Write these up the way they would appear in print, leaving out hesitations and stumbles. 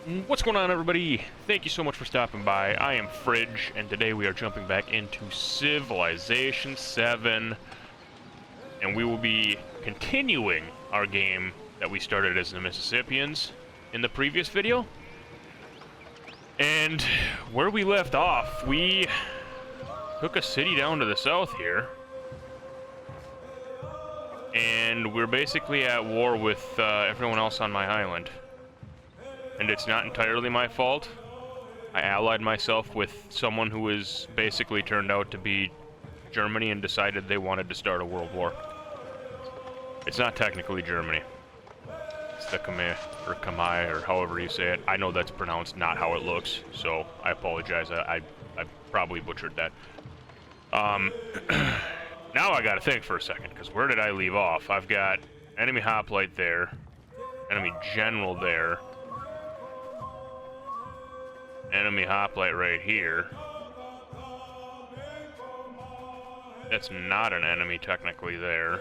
What's going on, everybody? Thank you so much for stopping by. I am Fridge, and today we are jumping back into Civilization 7, and we will be continuing our game that we started as the Mississippians in the previous video. And where we left off, we took a city down to the south here, and we're basically at war with everyone else on my island. And it's not entirely my fault. I allied myself with someone who is basically turned out to be Germany and decided they wanted to start a world war. It's not technically Germany. It's the Kamai, or however you say it. I know that's pronounced not how it looks, so I apologize. I probably butchered that. Now I gotta think for a second, because where did I leave off? I've got enemy hoplite there, enemy general there, enemy hoplite right here. That's not an enemy technically there.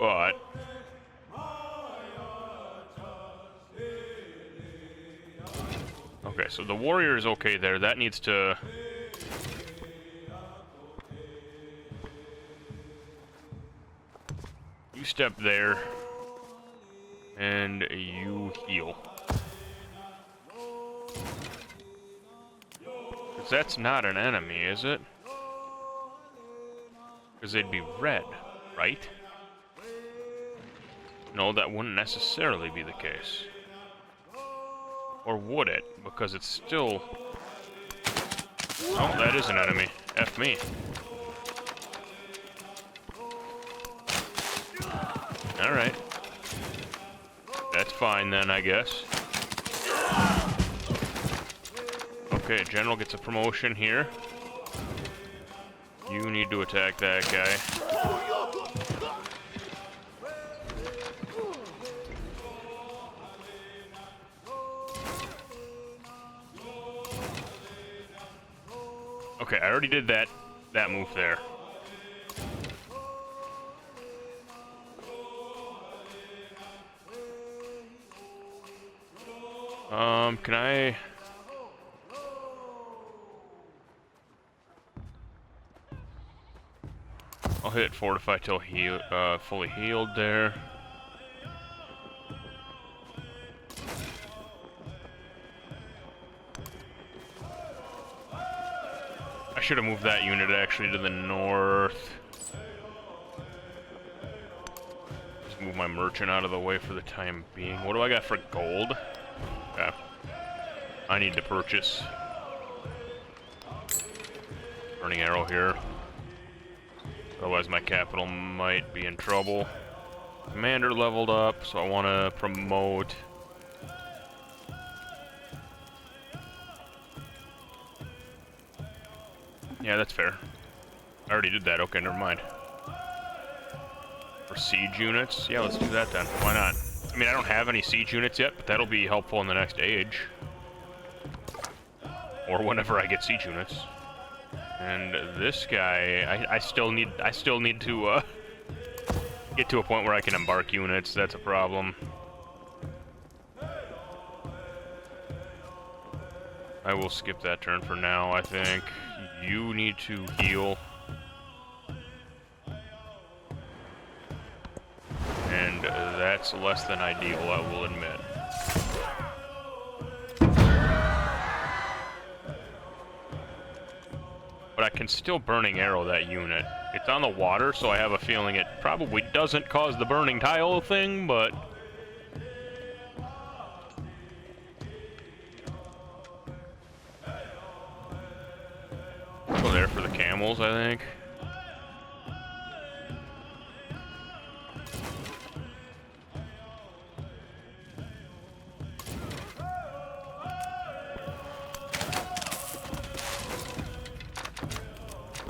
But okay, so the warrior is okay there. That needs to... You step there, and you heal. Because that's not an enemy, is it? Because they'd be red, right? No, that wouldn't necessarily be the case. Or would it? Because it's still... Oh, that is an enemy. F me. Alright. That's fine then, I guess. Okay, General gets a promotion here. You need to attack that guy. Okay, I already did that move there. Can I... I'll hit fortify till fully healed there. I should have moved that unit actually to the north. Just move my merchant out of the way for the time being. What do I got for gold? Okay. I need to purchase. Burning arrow here. Otherwise my capital might be in trouble. Commander leveled up, so I want to promote. Yeah, that's fair. I already did that. Okay, never mind. For siege units? Yeah, let's do that then. Why not? I mean, I don't have any siege units yet, but that'll be helpful in the next age. Or whenever I get siege units. And this guy, I still need to get to a point where I can embark units. That's a problem. I will skip that turn for now, I think. You need to heal. And that's less than ideal, I will admit. But I can still burning arrow that unit. It's on the water, so I have a feeling it probably doesn't cause the burning tile thing, but... Go there for the camels, I think.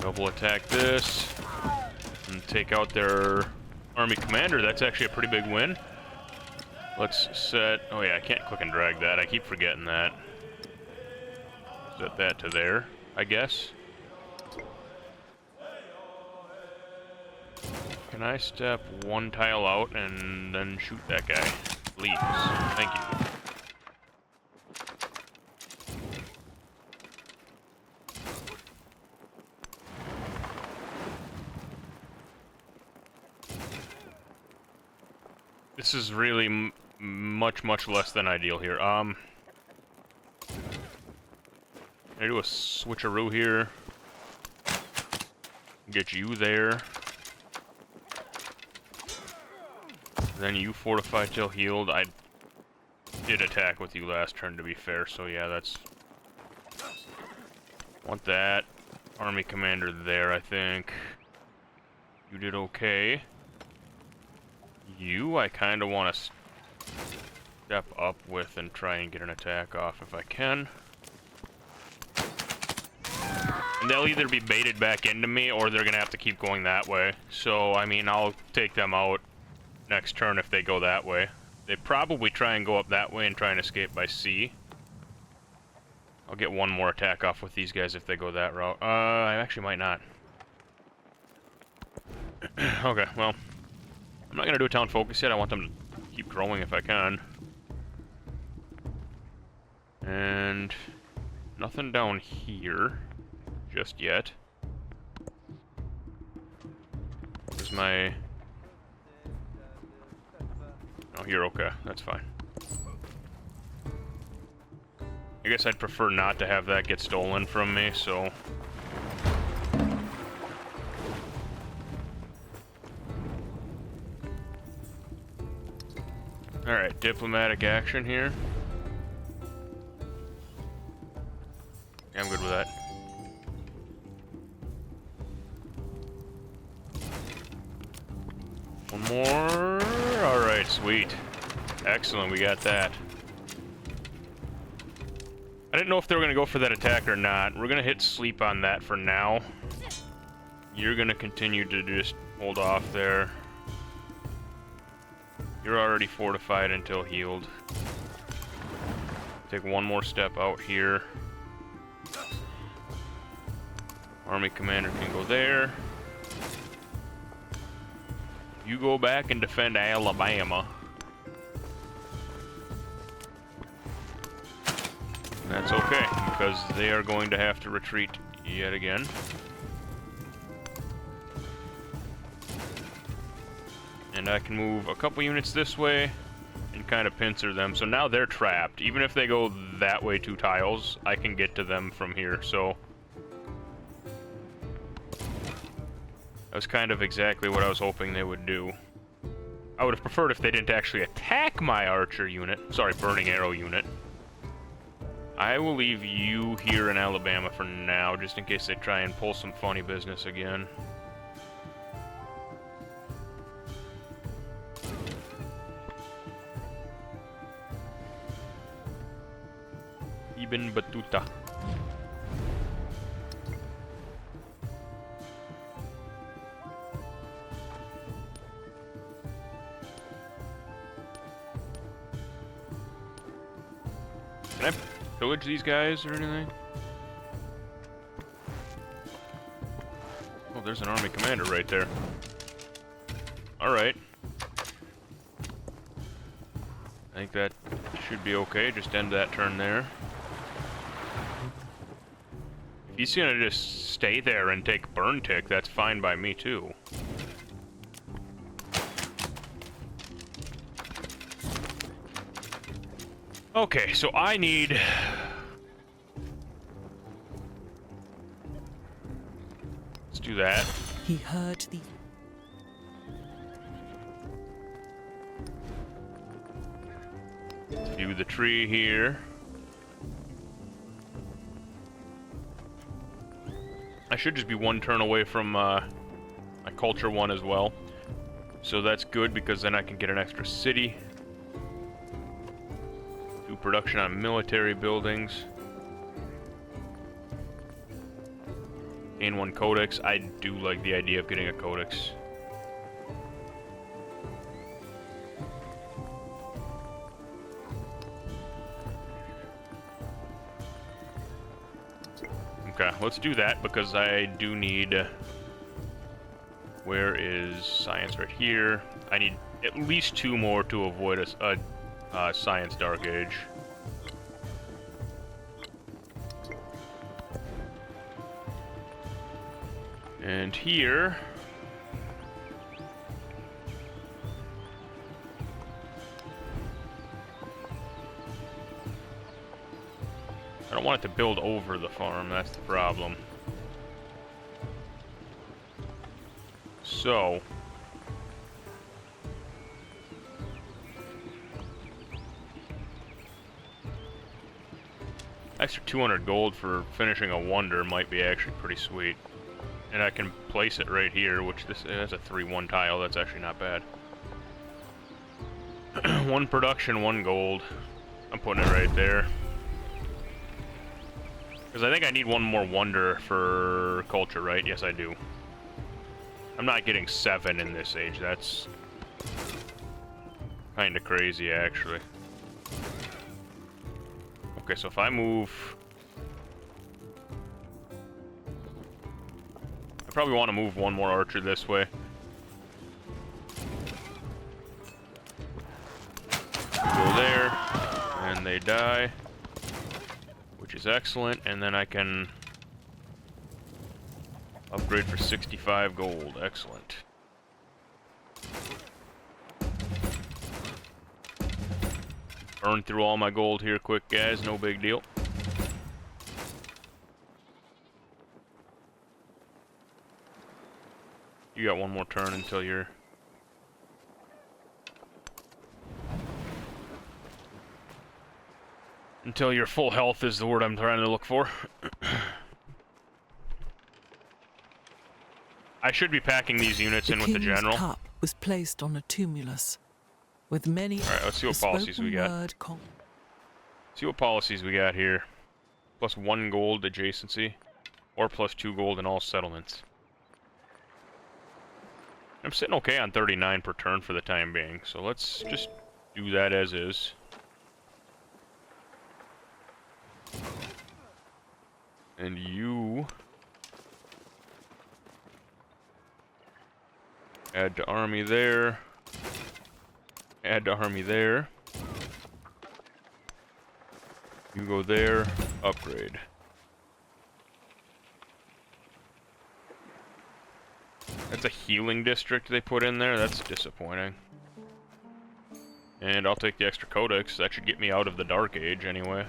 Double attack this and take out their army commander. That's actually a pretty big win. Let's set... Oh yeah, I can't click and drag that. I keep forgetting that. Set that to there, I guess. Can I step one tile out and then shoot that guy? Please. Thank you. This is really much less than ideal here. Can I do a switcheroo here? Get you there. Then you fortify till healed. I did attack with you last turn, to be fair, so yeah, that's... Want that. Army commander there, I think. You did okay. You, I kind of want to step up with and try and get an attack off if I can. And they'll either be baited back into me, or they're going to have to keep going that way. So, I mean, I'll take them out next turn if they go that way. They probably try and go up that way and try and escape by sea. I'll get one more attack off with these guys if they go that route. I actually might not. Okay, well, I'm not going to do a town focus yet. I want them to keep growing if I can. And nothing down here just yet. There's my... Oh, you're okay. That's fine. I guess I'd prefer not to have that get stolen from me, so... Alright, diplomatic action here. Yeah, I'm good with that. One more. Alright, sweet. Excellent, we got that. I didn't know if they were going to go for that attack or not. We're going to hit sleep on that for now. You're going to continue to just hold off there. You're already fortified until healed. Take one more step out here. Army commander can go there. You go back and defend Alabama. That's okay, because they are going to have to retreat yet again. And I can move a couple units this way and kind of pincer them. So now they're trapped. Even if they go that way 2 tiles, I can get to them from here. So that was kind of exactly what I was hoping they would do. I would have preferred if they didn't actually attack my archer unit. Sorry, burning arrow unit. I will leave you here in Alabama for now, just in case they try and pull some funny business again. Ibn Battuta. Can I pillage these guys or anything? Oh, there's an army commander right there. Alright. I think that should be okay. Just end that turn there. If he's gonna just stay there and take burn tick, that's fine by me too. Okay, so I need... Let's do that. He heard the... View the tree here. I should just be one turn away from my culture 1 as well. So that's good, because then I can get an extra city. Do production on military buildings. Gain 1 codex. I do like the idea of getting a codex. Okay, let's do that, because I do need Where is science? Right here. I need at least 2 more to avoid a science dark age. And here... I don't want it to build over the farm, that's the problem. So... extra 200 gold for finishing a wonder might be actually pretty sweet. And I can place it right here, which this is a 3-1 tile, that's actually not bad. 1 production, 1 gold. I'm putting it right there. Because I think I need 1 more wonder for culture, right? Yes, I do. I'm not getting 7 in this age, that's kind of crazy, actually. Okay, so if I move... I probably want to move 1 more archer this way. Go there, and they die, which is excellent, and then I can upgrade for 65 gold. Excellent. Burn through all my gold here quick, guys, no big deal. You got 1 more turn until you're... until your full health is the word I'm trying to look for. I should be packing these units in with the general. The cup was placed on a tumulus with many. All right, let's see what policies we got. See what policies we got here. Plus 1 gold adjacency, or plus 2 gold in all settlements. I'm sitting okay on 39 per turn for the time being, so let's just do that as is. And you add to army there. Add to army there. You go there, upgrade. That's a healing district they put in there. That's disappointing. And I'll take the extra codex. That should get me out of the Dark Age anyway.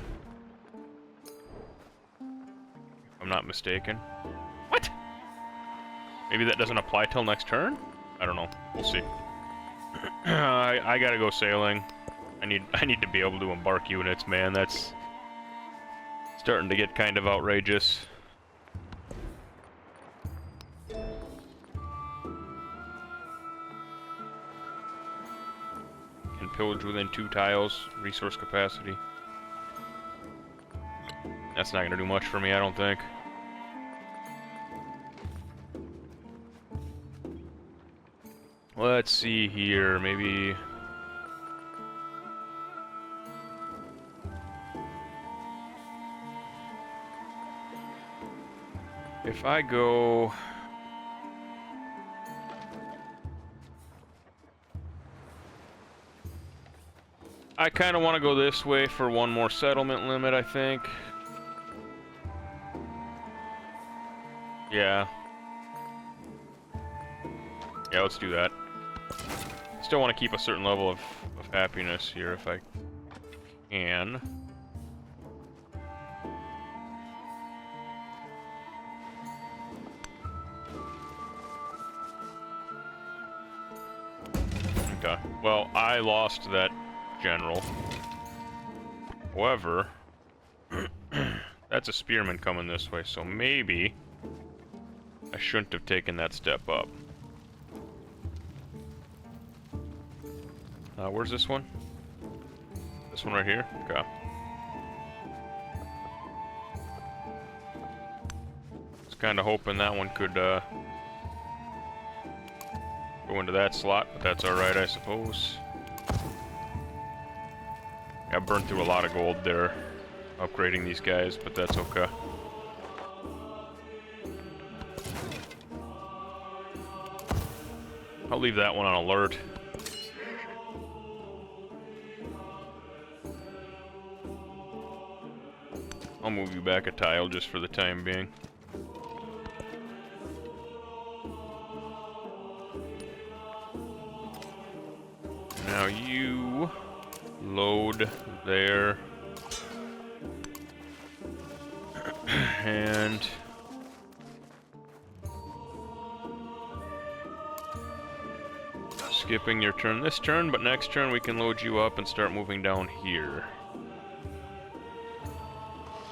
If I'm not mistaken. What? Maybe that doesn't apply till next turn? I don't know. We'll see. I gotta go sailing. I need to be able to embark units, man. That's starting to get kind of outrageous. Can pillage within 2 tiles. Resource capacity. That's not gonna do much for me, I don't think. Let's see here, maybe... if I go... I kind of want to go this way for 1 more settlement limit, I think. Yeah. Yeah, let's do that. Still want to keep a certain level of happiness here if I can. Okay. Well, I lost that general. However, that's a spearman coming this way, so maybe I shouldn't have taken that step up. Where's this one? This one right here? Okay. Was kind of hoping that one could go into that slot, but that's alright, I suppose. I burned through a lot of gold there upgrading these guys, but that's okay. I'll leave that one on alert. I'll move you back a tile just for the time being. Now you load there. And skipping your turn this turn, but next turn we can load you up and start moving down here.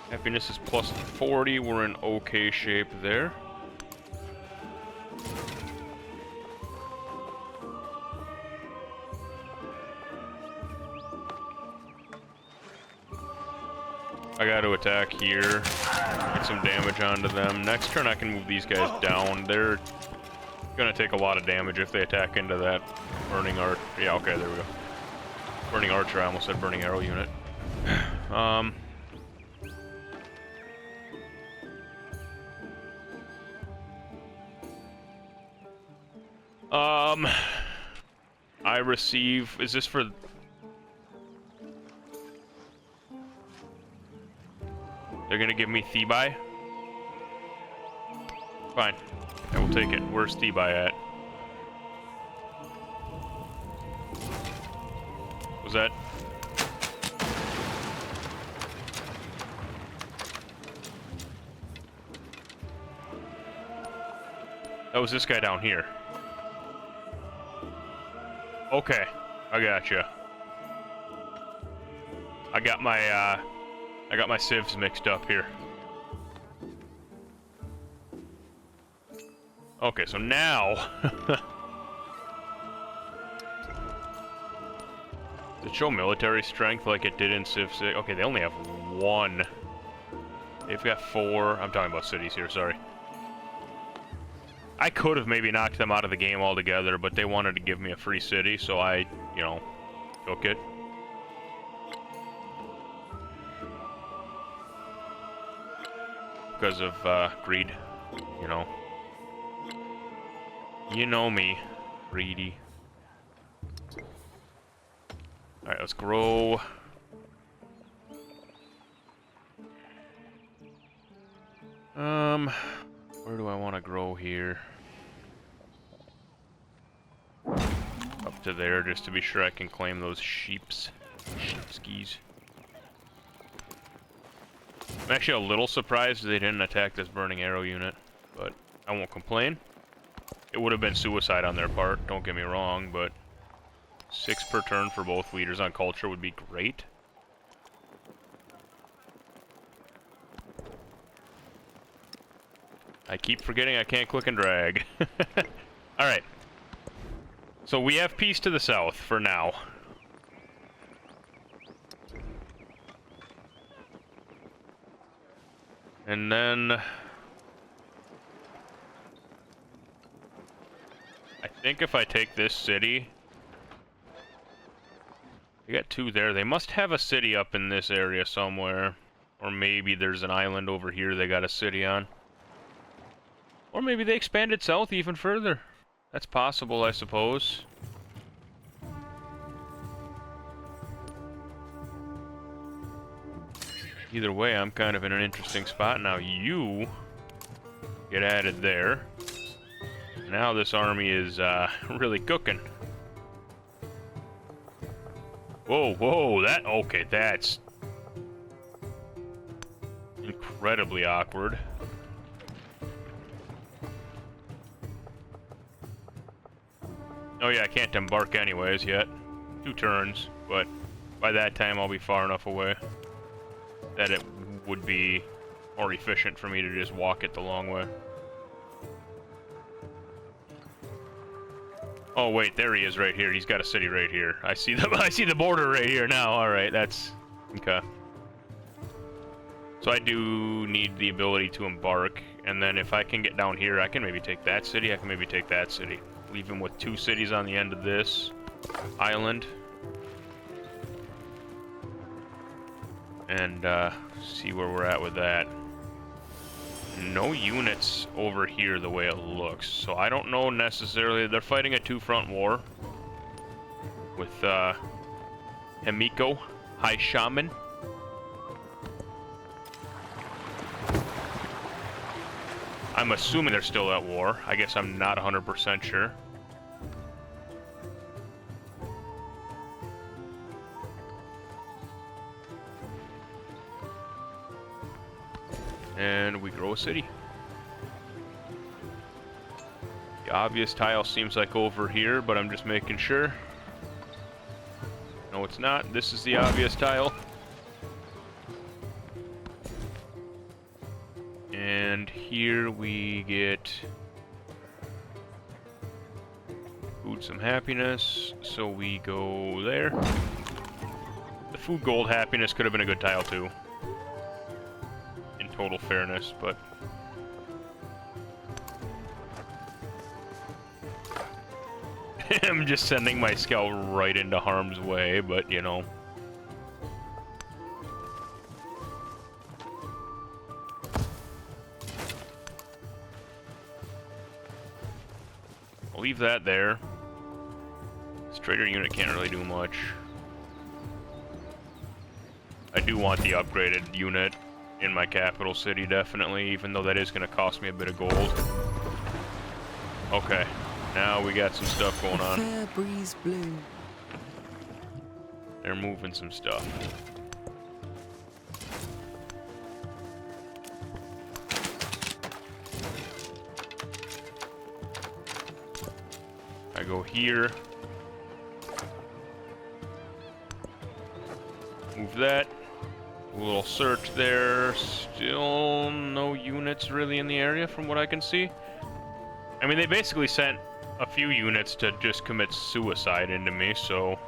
Happiness is plus 40, we're in okay shape there. I got to attack here, get some damage onto them. Next turn I can move these guys down. They're gonna take a lot of damage if they attack into that burning arch. Yeah, okay, there we go. Burning archer, I almost said burning arrow unit. I receive, is this for... They're gonna give me Thebai? Fine. I will take it. Where's Thebai at? Was that... That was this guy down here. Okay, I gotcha. I got my civs mixed up here. Okay, so now... Does it show military strength like it did in Civ 6? Okay, they only have 1. They've got 4. I'm talking about cities here, sorry. I could have maybe knocked them out of the game altogether, but they wanted to give me a free city, so I, you know, took it. Because of greed, you know. You know me, greedy. Alright, let's grow. Where do I want to grow here? Up to there, just to be sure I can claim those sheepskis. I'm actually a little surprised they didn't attack this burning arrow unit, but I won't complain. It would have been suicide on their part, don't get me wrong, but 6 per turn for both leaders on culture would be great. I keep forgetting I can't click and drag. Alright. So we have peace to the south for now. And then... I think if I take this city... We got 2 there. They must have a city up in this area somewhere. Or maybe there's an island over here they got a city on. Or maybe they expanded south even further. That's possible, I suppose. Either way, I'm kind of in an interesting spot. Now you get added there. Now this army is really cooking. Whoa, whoa, that... Okay, that's incredibly awkward. Oh yeah, I can't embark anyways yet. 2 turns, but by that time I'll be far enough away that it would be more efficient for me to just walk it the long way. Oh wait, there he is right here. He's got a city right here. I see the border right here now. All right, that's okay. So I do need the ability to embark, and then if I can get down here, I can maybe take that city. I can maybe take that city. Leave him with 2 cities on the end of this island. And see where we're at with that. No units over here the way it looks, so I don't know necessarily. They're fighting a two-front war with Himiko, High Shaman. I'm assuming they're still at war. I guess I'm not 100% sure. And we grow a city. The obvious tile seems like over here, but I'm just making sure. No, it's not. This is the obvious tile. And here we get food, some happiness. So we go there. The food, gold, happiness could have been a good tile too. Total fairness, but I'm just sending my scout right into harm's way, but you know. I'll leave that there. This trader unit can't really do much. I do want the upgraded unit in my capital city, definitely, even though that is going to cost me a bit of gold. Okay, now we got some stuff going on. Fair breeze blew. They're moving some stuff. I go here. Move that. A little search there. Still no units really in the area from what I can see. I mean, they basically sent a few units to just commit suicide into me, so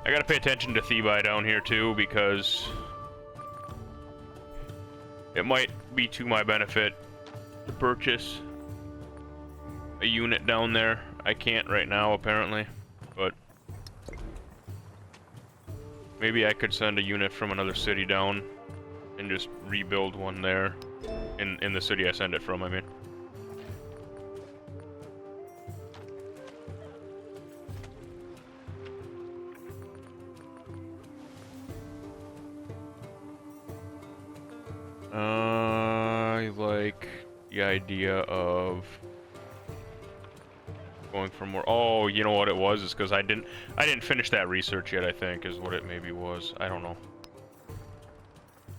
I gotta pay attention to Thebai down here too, because it might be to my benefit to purchase a unit down there. I can't right now, apparently, but maybe I could send a unit from another city down and just rebuild one there in the city I send it from, I mean. I like the idea of going for more. Oh, you know what it was? It's because I didn't finish that research yet, I think, is what it maybe was. I don't know.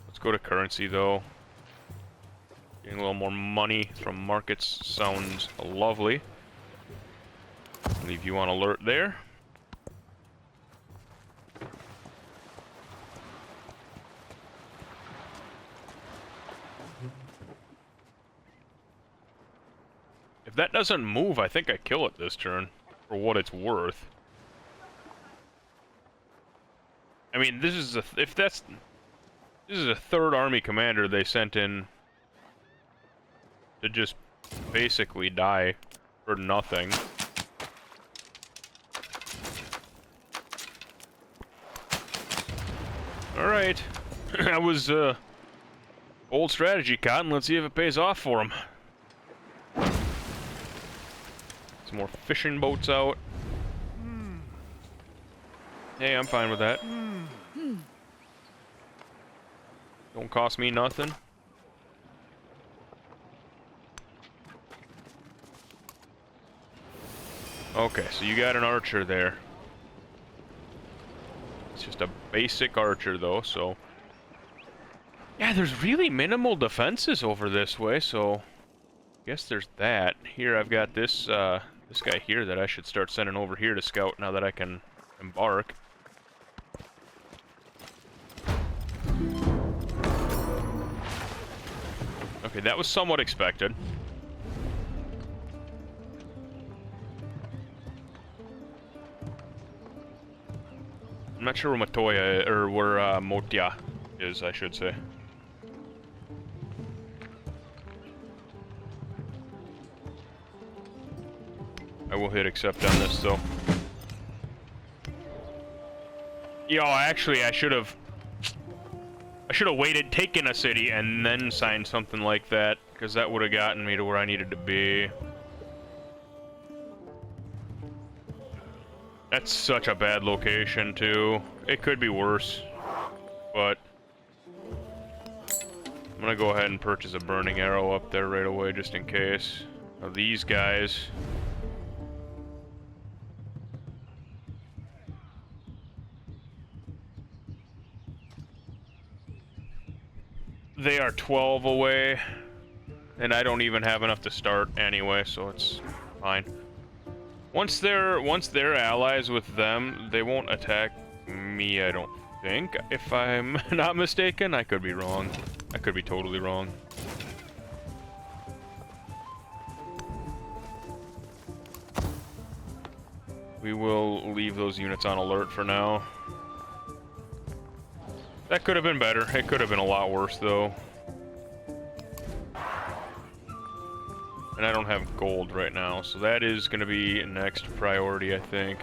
Let's go to currency, though. Getting a little more money from markets sounds lovely. Leave you on alert there. If that doesn't move, I think I kill it this turn, for what it's worth. I mean, this is this is a third army commander they sent in to just basically die for nothing. Alright. That was old strategy, Cotton. Let's see if it pays off for him. Some more fishing boats out. Hey, I'm fine with that. Don't cost me nothing. Okay, so you got an archer there. It's just a basic archer, though, so... Yeah, there's really minimal defenses over this way, so... I guess there's that. Here I've got this, this guy here that I should start sending over here to scout now that I can embark. Okay, that was somewhat expected. I'm not sure where Matoya, or where Motia is, I should say. I will hit accept on this, though. Yo, actually, I should have should have waited, taken a city, and then signed something like that, because that would have gotten me to where I needed to be. That's such a bad location, too. It could be worse, but I'm gonna go ahead and purchase a burning arrow up there right away, just in case. Now, these guys... they are 12 away, and I don't even have enough to start anyway, so it's fine. Once they're allies with them, they won't attack me, I don't think. If I'm not mistaken, I could be wrong. I could be totally wrong. We will leave those units on alert for now. That could have been better. It could have been a lot worse, though. And I don't have gold right now, so that is going to be next priority, I think.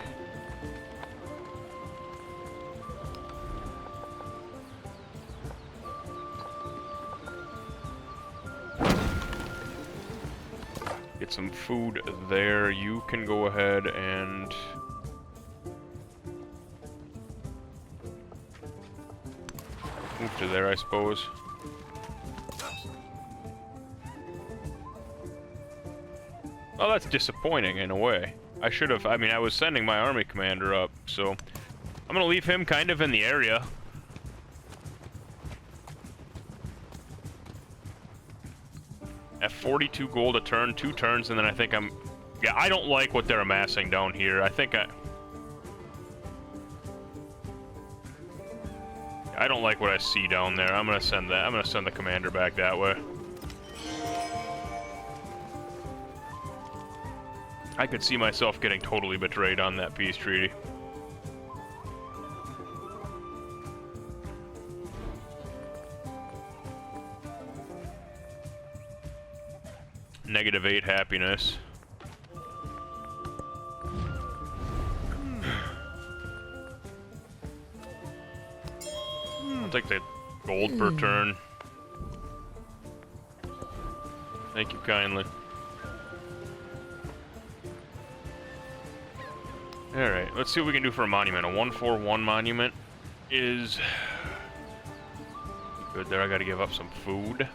Get some food there. You can go ahead and... move to there, I suppose. Oh, that's disappointing in a way. I should have, I mean, I was sending my army commander up, so I'm gonna leave him kind of in the area. At 42 gold a turn, 2 turns, and then I think I'm... yeah, I don't like what they're amassing down here. I think I don't like what I see down there. I'm gonna send the commander back that way. I could see myself getting totally betrayed on that peace treaty. -8 happiness. I'll take the gold per turn. Thank you kindly. Alright, let's see what we can do for a monument. A 141 monument is good there. I gotta give up some food.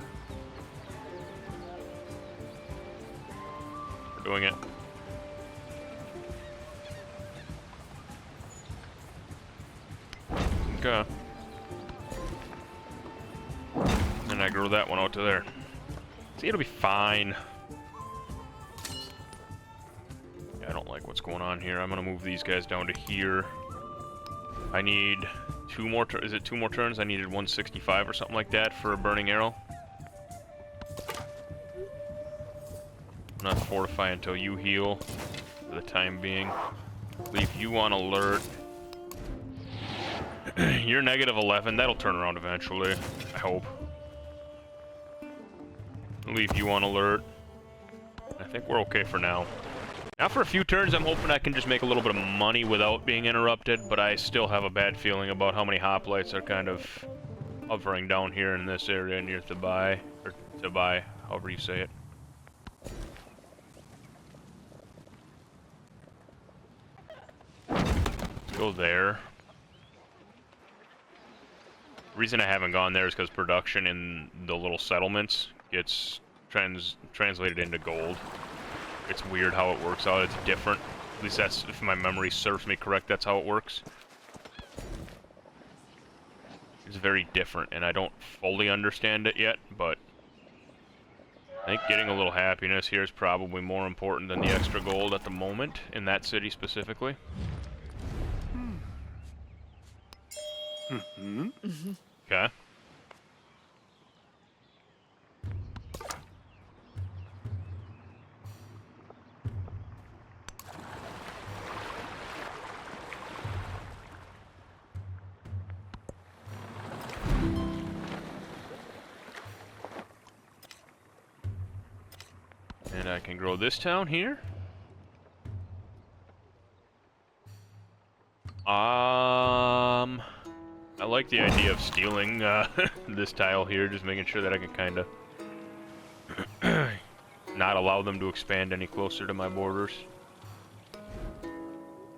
We're doing it. Okay. And I grow that one out to there. See, it'll be fine. I don't like what's going on here. I'm gonna move these guys down to here. I need 2 more turns. Is it 2 more turns? I needed 165 or something like that for a burning arrow. I'm not fortify until you heal for the time being. Leave you on alert. You're -11. That'll turn around eventually, I hope. Leave you on alert. I think we're okay for now. Now for a few turns, I'm hoping I can just make a little bit of money without being interrupted, but I still have a bad feeling about how many hoplites are kind of hovering down here in this area near Thabai, or Thabai, however you say it. Let's go there. The reason I haven't gone there is because production in the little settlements gets translated into gold. It's weird how it works out. It's different. At least that's, if my memory serves me correct, that's how it works. It's very different, and I don't fully understand it yet, but I think getting a little happiness here is probably more important than the extra gold at the moment, in that city specifically. Okay. And I can grow this town here. I like the idea of stealing this tile here, just making sure that I can kind of not allow them to expand any closer to my borders.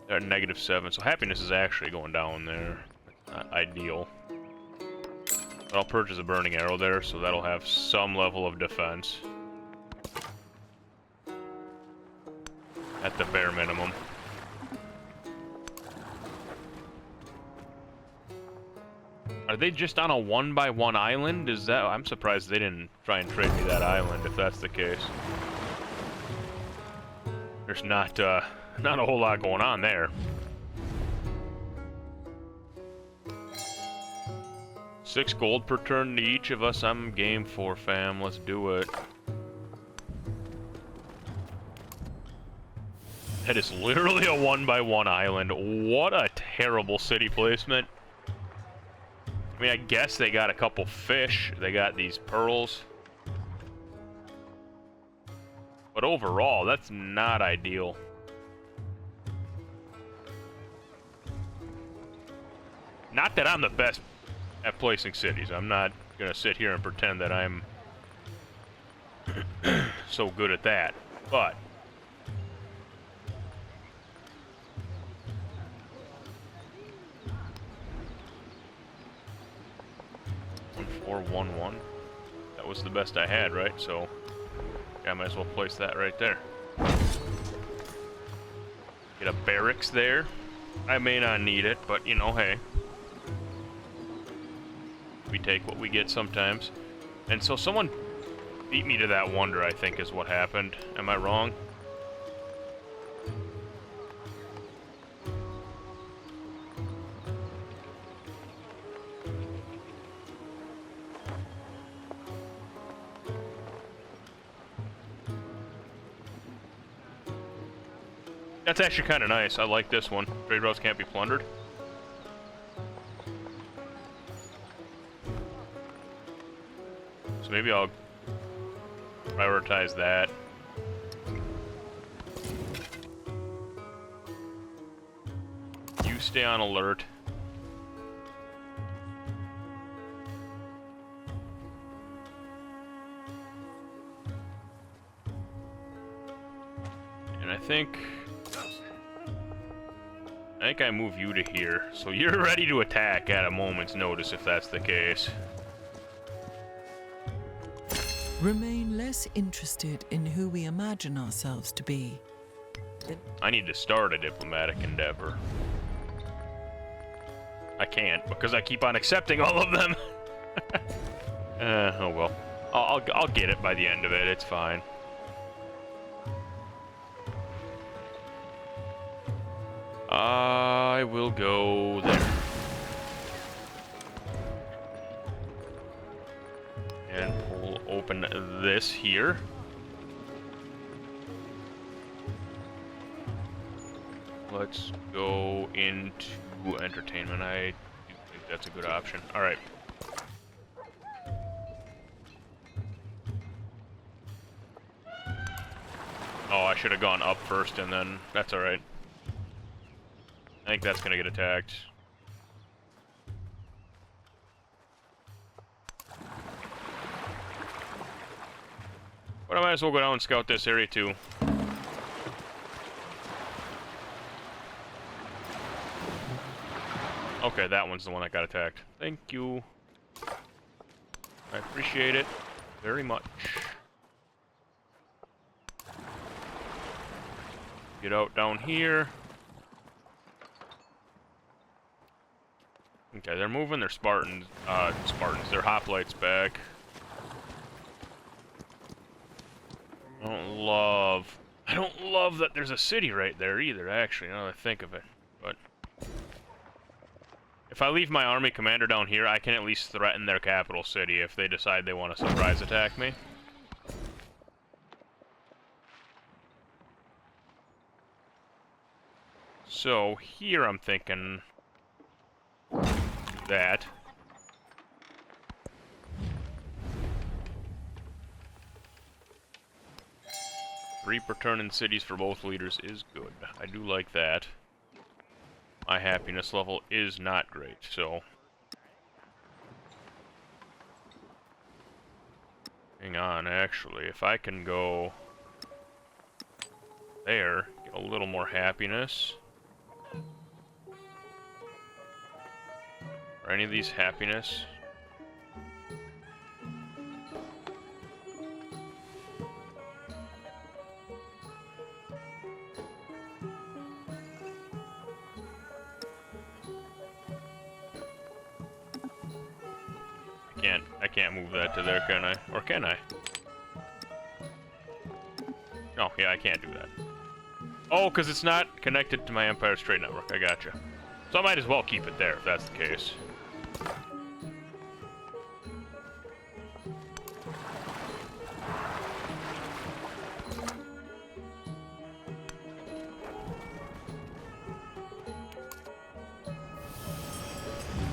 They're at -7, so happiness is actually going down there. Not ideal. But I'll purchase a burning arrow there, so that'll have some level of defense. At the bare minimum. Are they just on a 1-by-1 island? Is that... I'm surprised they didn't try and trade me that island, if that's the case. There's not a whole lot going on there. 6 gold per turn to each of us. I'm game for, fam. Let's do it. That is literally a 1-by-1 island. What a terrible city placement. I mean, I guess they got a couple fish. They got these pearls. But overall, that's not ideal. Not that I'm the best at placing cities. I'm not gonna sit here and pretend that I'm so good at that. But 1-4-1-1. That was the best I had, right? So I might as well place that right there. Get a barracks there. I may not need it, but you know, hey. We take what we get sometimes. And so someone beat me to that wonder, I think, is what happened. Am I wrong? That's actually kind of nice. I like this one. Trade routes can't be plundered. So maybe I'll prioritize that. You stay on alert. And I think I move you to here, so you're ready to attack at a moment's notice if that's the case. Remain less interested in who we imagine ourselves to be. I need to start a diplomatic endeavor. I can't, because I keep on accepting all of them. Oh well. I'll get it by the end of it, it's fine. I will go there. And pull open this here. Let's go into entertainment. I do think that's a good option. Alright. Oh, I should have gone up first and then... That's alright. I think that's gonna get attacked. But I might as well go down and scout this area too. Okay, that one's the one that got attacked. Thank you. I appreciate it very much. Get out down here. Okay, they're moving their Spartans, their hoplites back. I don't love that there's a city right there either, actually, now that I think of it. But if I leave my army commander down here, I can at least threaten their capital city if they decide they want to surprise attack me. So here I'm thinking that. Three per turn in cities for both leaders is good. I do like that. My happiness level is not great, so hang on, actually. If I can go there, get a little more happiness. Are any of these happiness? I can't move that to there, can I? Or can I? Oh, yeah, I can't do that. Oh, because it's not connected to my Empire Trade Network. I gotcha. So I might as well keep it there, if that's the case.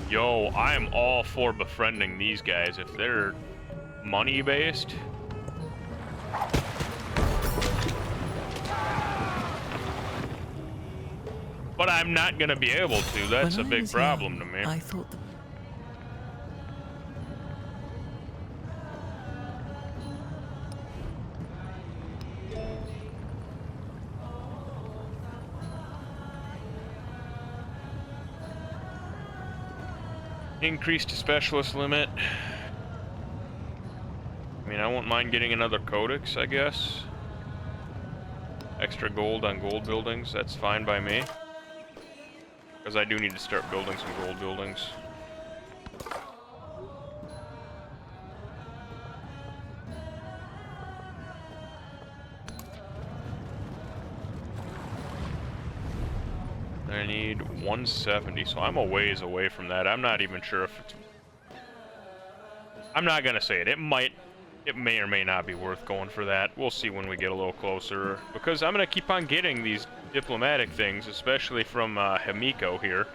Yo, I am all for befriending these guys if they're money-based. But I'm not gonna be able to. That's a big problem to me. I thought Increased specialist limit. I mean, I won't mind getting another codex, I guess. Extra gold on gold buildings, that's fine by me. Because I do need to start building some gold buildings. I need 170, so I'm a ways away from that. I'm not even sure if it's... I'm not gonna say it. It may or may not be worth going for that. We'll see when we get a little closer. Because I'm gonna keep on getting these diplomatic things, especially from Himiko here.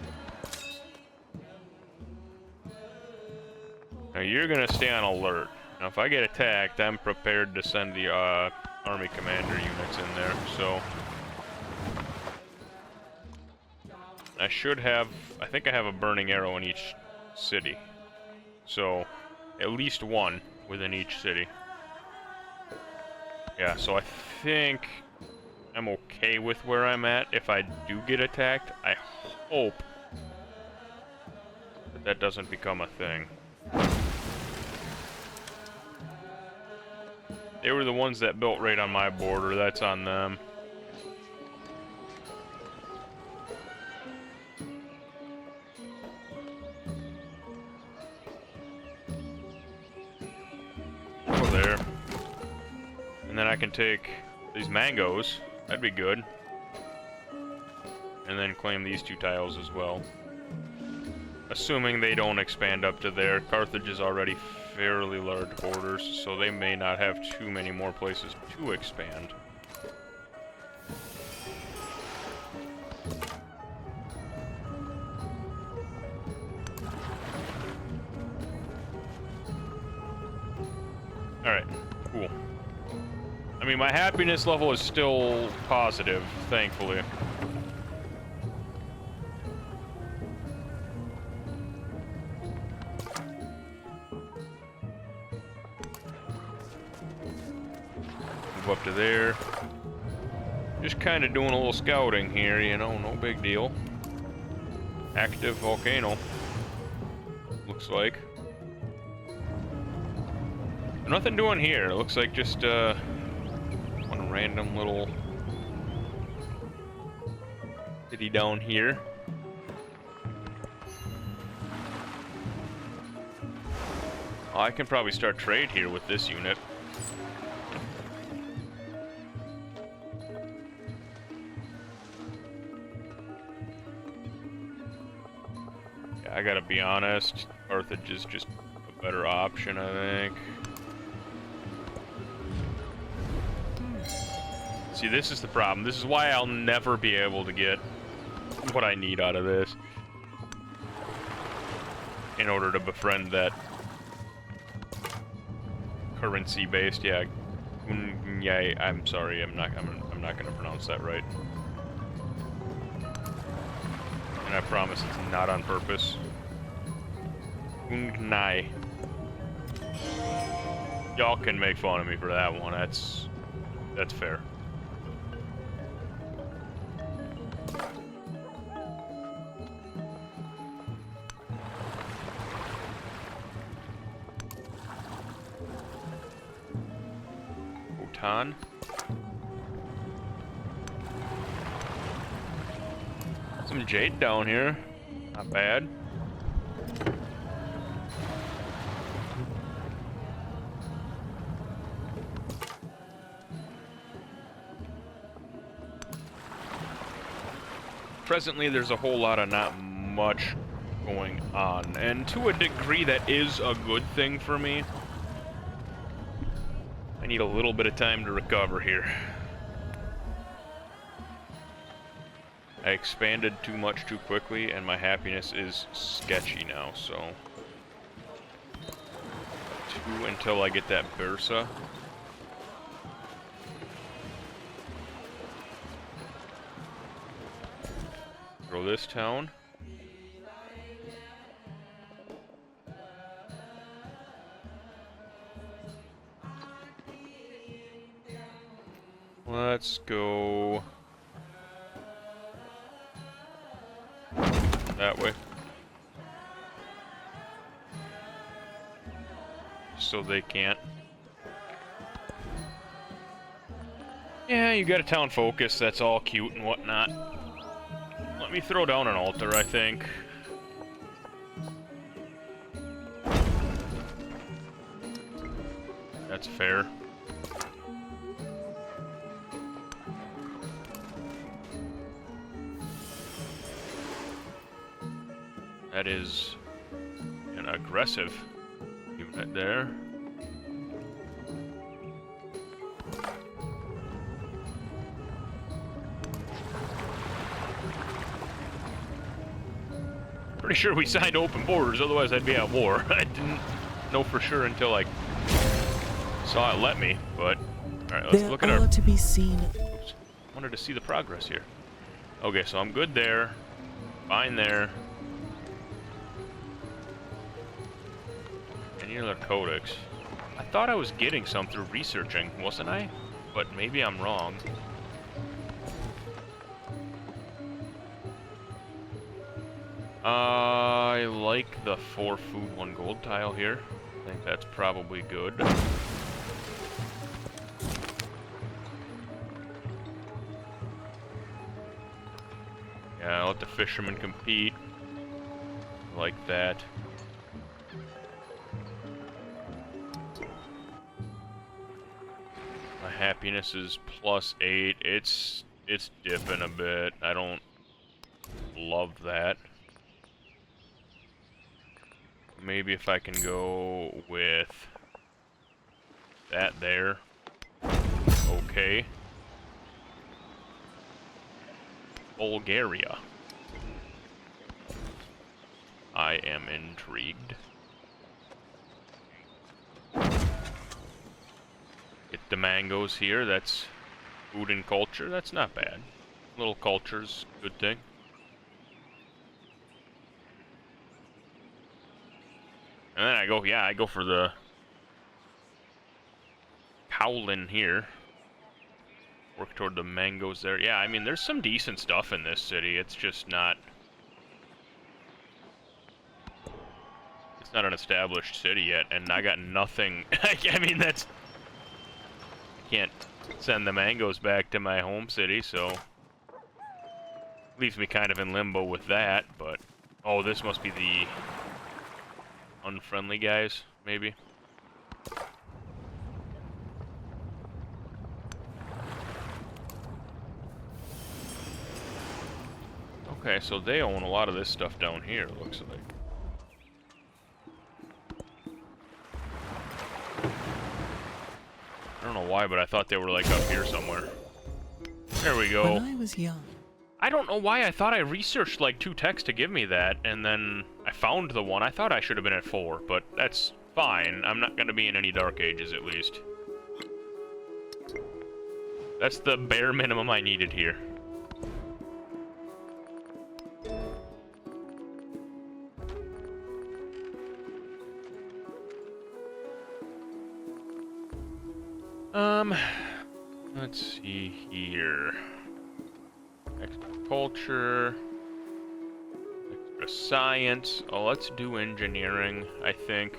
Now you're gonna stay on alert. Now if I get attacked, I'm prepared to send the army commander units in there, so... I should have, I think I have a burning arrow in each city. So, at least one within each city. Yeah, so I think I'm okay with where I'm at. If I do get attacked, I hope that that doesn't become a thing. They were the ones that built right on my border, that's on them. There. And then I can take these mangoes, that'd be good. And then claim these two tiles as well. Assuming they don't expand up to there. Carthage is already fairly large borders, so they may not have too many more places to expand. Alright, cool. I mean, my happiness level is still positive, thankfully. Move up to there. Just kind of doing a little scouting here, you know, no big deal. Active volcano. Looks like. Nothing doing here. It looks like just one random little city down here. Oh, I can probably start trade here with this unit. Yeah, I gotta be honest. Carthage is just a better option, I think. See, this is the problem. This is why I'll never be able to get what I need out of this in order to befriend that currency-based, yeah, I'm sorry, I'm not gonna pronounce that right. And I promise it's not on purpose. Ungnai. Y'all can make fun of me for that one. That's fair. Bhutan. Some jade down here. Not bad. Presently, there's a whole lot of not much going on, and to a degree that is a good thing for me. I need a little bit of time to recover here. I expanded too much too quickly, and my happiness is sketchy now, so... 2 until I get that Bursa. Throw this town. Let's go that way. So they can't. Yeah, you got a town focus, that's all cute and whatnot. Let me throw down an altar, I think. That's fair. That is an aggressive unit there. Pretty sure we signed open borders, otherwise I'd be at war. I didn't know for sure until I saw it let me, but... Alright, let's look at our... to be seen. Oops. Wanted to see the progress here. Okay, so I'm good there. Fine there. Any other codex? I thought I was getting some through researching, wasn't I? But maybe I'm wrong. I like the 4 food, 1 gold tile here. I think that's probably good. Yeah, I'll let the fishermen compete. Like that. My happiness is +8. It's dipping a bit. I don't love that. Maybe if I can go with that there. Okay. Bulgaria. I am intrigued. Get the mangoes here. That's food and culture. That's not bad. Little culture's a good thing. And then I go for the howlin here. Work toward the mangoes there. Yeah, I mean, there's some decent stuff in this city. It's just not... It's not an established city yet, and I got nothing... I mean, that's... I can't send the mangoes back to my home city, so... Leaves me kind of in limbo with that, but... Oh, this must be the... unfriendly guys, maybe. Okay, so they own a lot of this stuff down here, it looks like. I don't know why, but I thought they were like up here somewhere. There we go. When I was young. I don't know why I thought I researched like 2 texts to give me that, and then I found the one. I thought I should have been at 4, but that's fine. I'm not going to be in any Dark Ages, at least. That's the bare minimum I needed here. Let's see here. Extra culture. Extra science. Oh, let's do engineering, I think.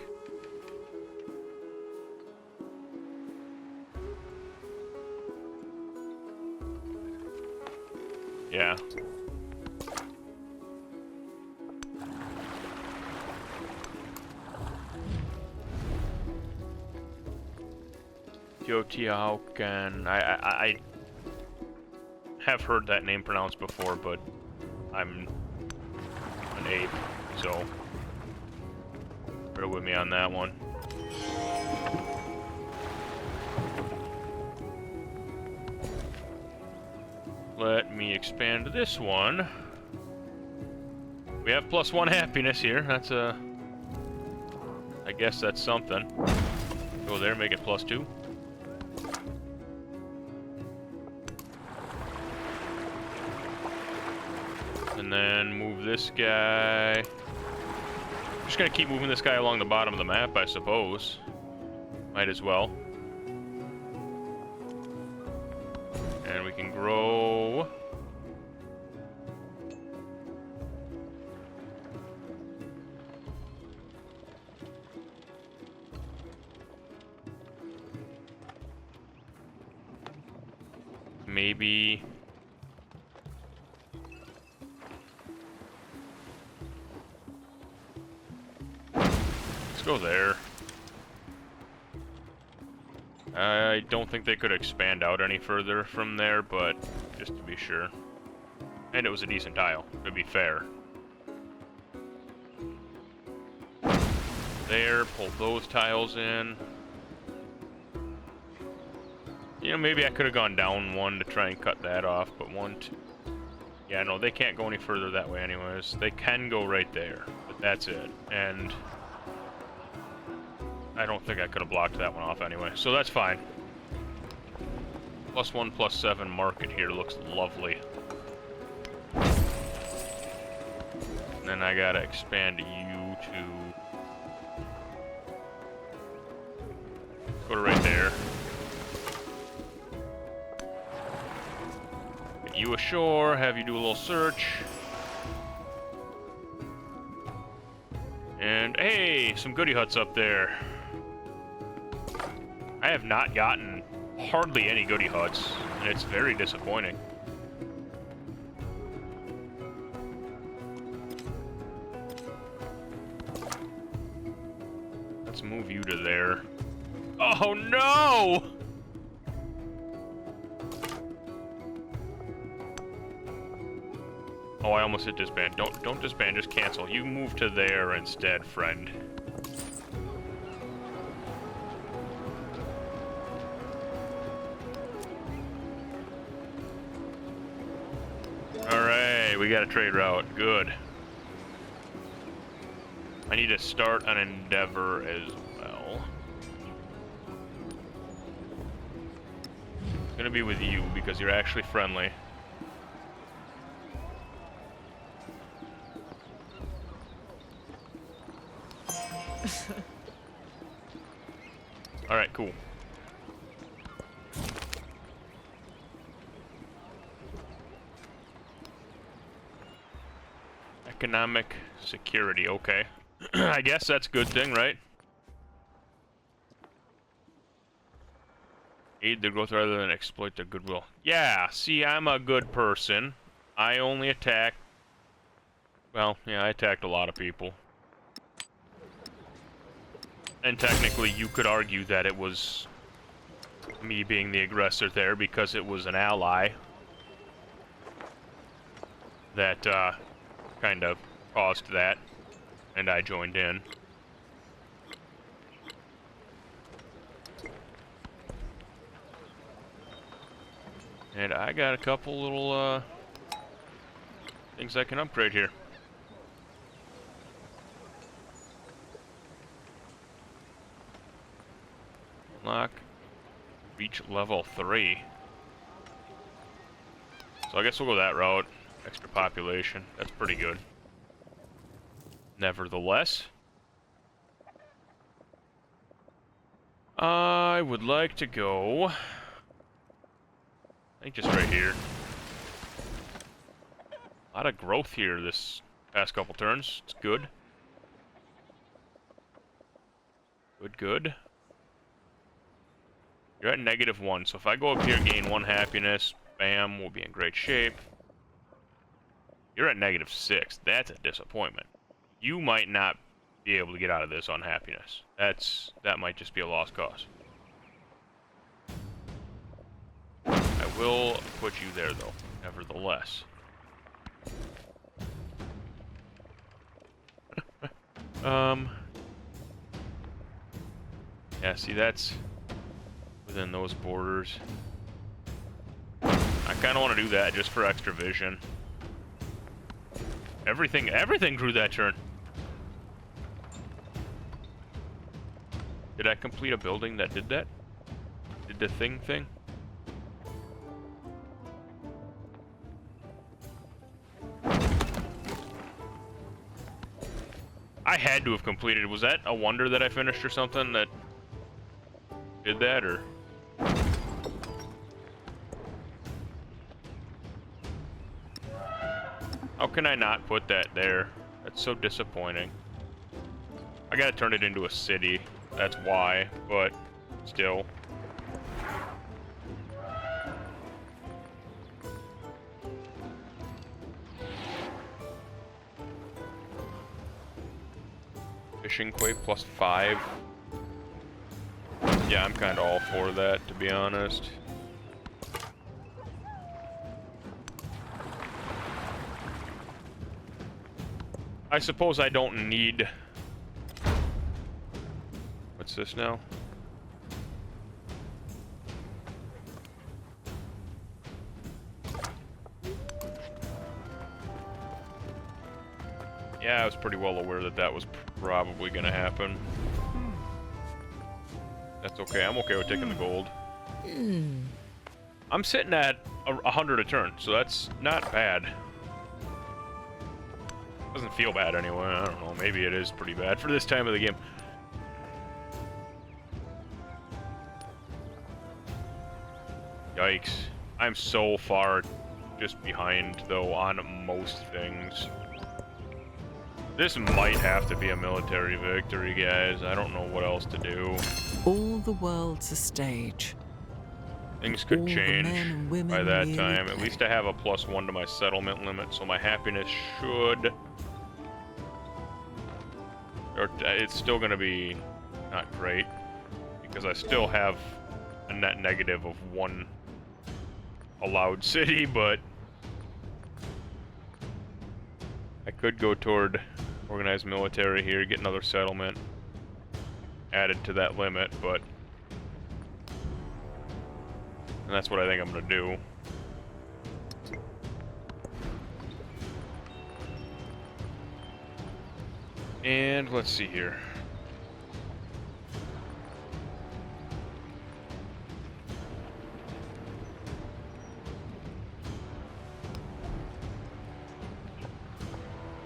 Yeah. Teotihuacan. I have heard that name pronounced before, but I'm an ape, so bear with me on that one. Let me expand this one. We have +1 happiness here. That's a... I guess that's something. Go there, make it +2. And then move this guy. I'm just gonna keep moving this guy along the bottom of the map, I suppose. Might as well. And we can grow. Maybe... go there. I don't think they could expand out any further from there, but just to be sure. And it was a decent tile, to be fair. There, pull those tiles in. You know, maybe I could have gone down one to try and cut that off, but one, two... Yeah, no, they can't go any further that way anyways. They can go right there, but that's it. And... I don't think I could have blocked that one off anyway, so that's fine. +1, +7 market here looks lovely. And then I gotta expand you to... Go to right there. Get you ashore, have you do a little search. And hey, some goody huts up there. I have not gotten hardly any goody huts, and it's very disappointing. Let's move you to there. Oh no! Oh, I almost hit disband. Don't disband, just cancel. You move to there instead, friend. We got a trade route. Good. I need to start an endeavor as well. It's gonna be with you because you're actually friendly. Alright, cool. Economic security, okay. I guess that's a good thing, right? Aid the growth rather than exploit their goodwill. Yeah, see, I'm a good person. I only attack... Well, yeah, I attacked a lot of people. And technically, you could argue that it was me being the aggressor there because it was an ally that, kind of caused that, and I joined in. And I got a couple little, things I can upgrade here. Unlock. Reach level 3. So I guess we'll go that route. Extra population. That's pretty good. Nevertheless, I would like to go think just right here. A lot of growth here this past couple turns. It's good. Good. You're at -1, so if I go up here, gain 1 happiness, bam, we'll be in great shape. You're at -6. That's a disappointment. You might not be able to get out of this on happiness. That might just be a lost cause. I will put you there, though, nevertheless. Yeah, see, that's within those borders. I kind of want to do that just for extra vision. Everything grew that turn. Did I complete a building that did that? Did the thing? I had to have completed. Was that a wonder that I finished or something that did that, or? How can I not put that there? That's so disappointing. I gotta turn it into a city. That's why, but still. Fishing quay +5. Yeah, I'm kind of all for that, to be honest. I suppose I don't need... What's this now? Yeah, I was pretty well aware that that was probably gonna happen. That's okay. I'm okay with taking the gold. I'm sitting at 100 a turn, so that's not bad. Doesn't feel bad anyway. I don't know. Maybe it is pretty bad for this time of the game. Yikes. I'm so far just behind, though, on most things. This might have to be a military victory, guys. I don't know what else to do. All the world's a stage. Things could All change the men and women by that really time. At play. least I have a +1 to my settlement limit, so my happiness should... Or it's still going to be not great, because I still have a net negative of 1 allowed city, but... I could go toward organized military here, get another settlement added to that limit, but... And that's what I think I'm gonna do. And let's see here.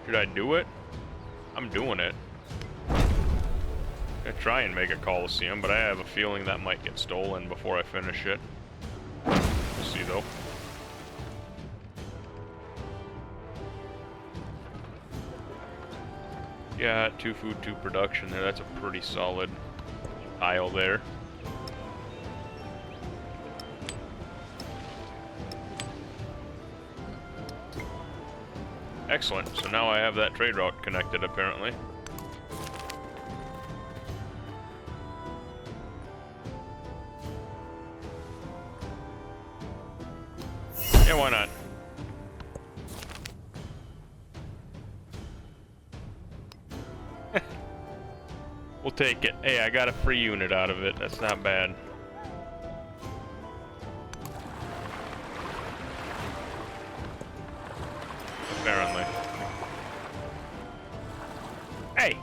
Should I do it? I'm doing it. I'm gonna try and make a Coliseum, but I have a feeling that might get stolen before I finish it. We'll see though. Yeah, 2 food, 2 production there. That's a pretty solid tile there. Excellent. So now I have that trade route connected, apparently. Yeah, why not? We'll take it. Hey, I got a free unit out of it. That's not bad. Apparently. Hey!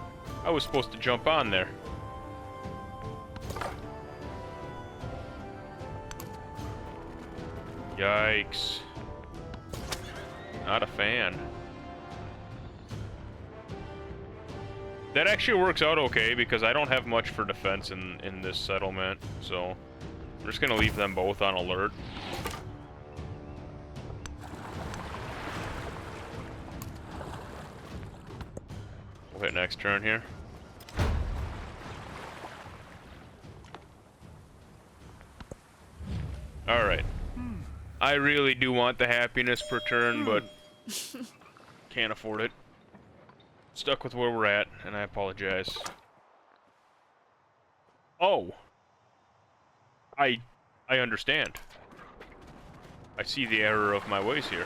I was supposed to jump on there. Yikes. Not a fan. That actually works out okay, because I don't have much for defense in this settlement, so I'm just gonna leave them both on alert. We'll hit next turn here. Alright. I really do want the happiness per turn, but can't afford it. Stuck with where we're at, and I apologize. Oh! I understand. I see the error of my ways here.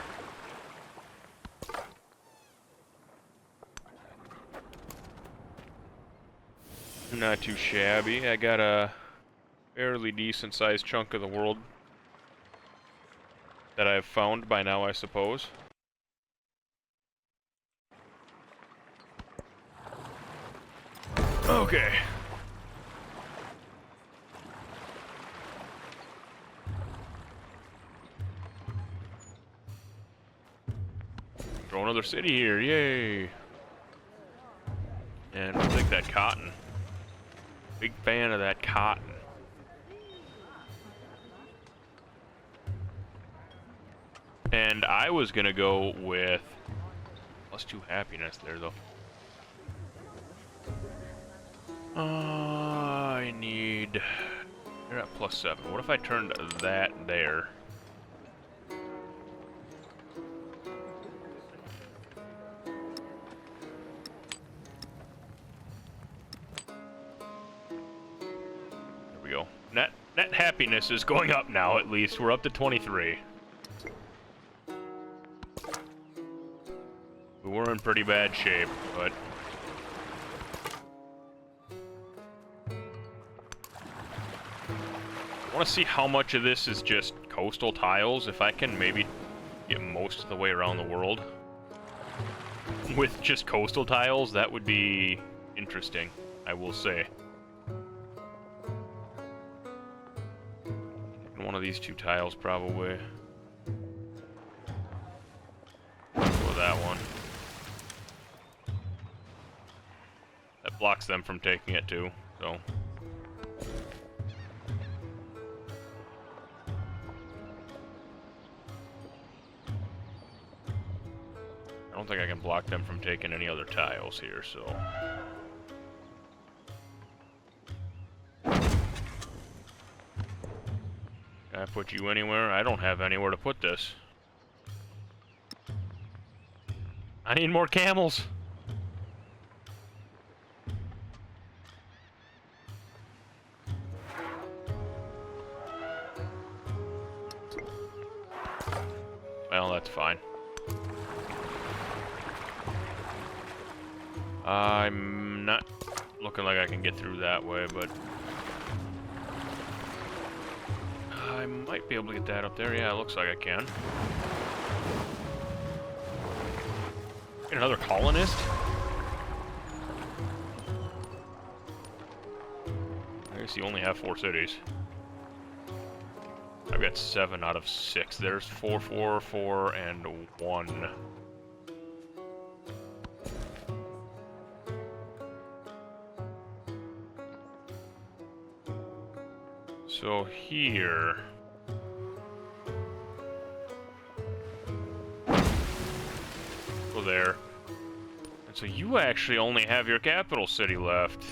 Not too shabby. I got a fairly decent sized chunk of the world that I've found by now, I suppose. Okay. Throw another city here, yay! And we'll take that cotton. Big fan of that cotton. And I was gonna go with +2 happiness there, though. I need... They're at +7. What if I turned that there? There we go. Net happiness is going up now, at least. We're up to 23. We were in pretty bad shape, but... I want to see how much of this is just coastal tiles, if I can maybe get most of the way around the world. With just coastal tiles, that would be interesting, I will say. One of these two tiles, probably. Go with that one. That blocks them from taking it too, so. I don't think I can block them from taking any other tiles here, so. Can I put you anywhere? I don't have anywhere to put this. I need more camels! Well, that's fine. I'm not looking like I can get through that way, but... I might be able to get that up there. Yeah, it looks like I can. Get another colonist? I guess you only have 4 cities. I've got 7 out of 6. There's 4, 4, 4, and 1. So here... Go there. And so you actually only have your capital city left.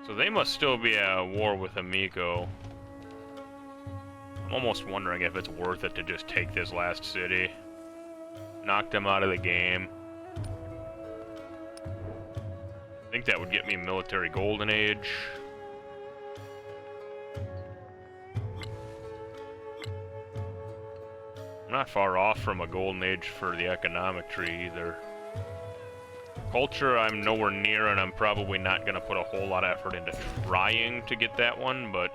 So they must still be at war with Amico. I'm almost wondering if it's worth it to just take this last city. Knock them out of the game. I think that would get me military golden age. I'm not far off from a golden age for the economic tree either. Culture, I'm nowhere near, and I'm probably not going to put a whole lot of effort into trying to get that one, but...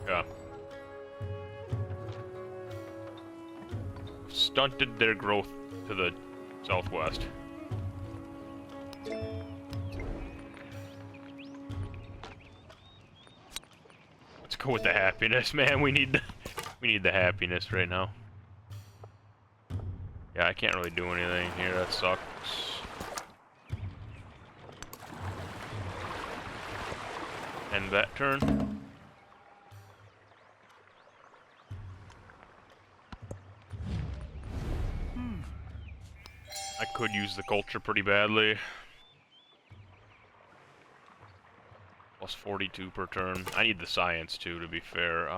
yeah. Stunted their growth to the southwest. Let's go with the happiness, man. We need the happiness right now. Yeah, I can't really do anything here. That sucks. End that turn. I could use the culture pretty badly. Plus 42 per turn. I need the science too, to be fair.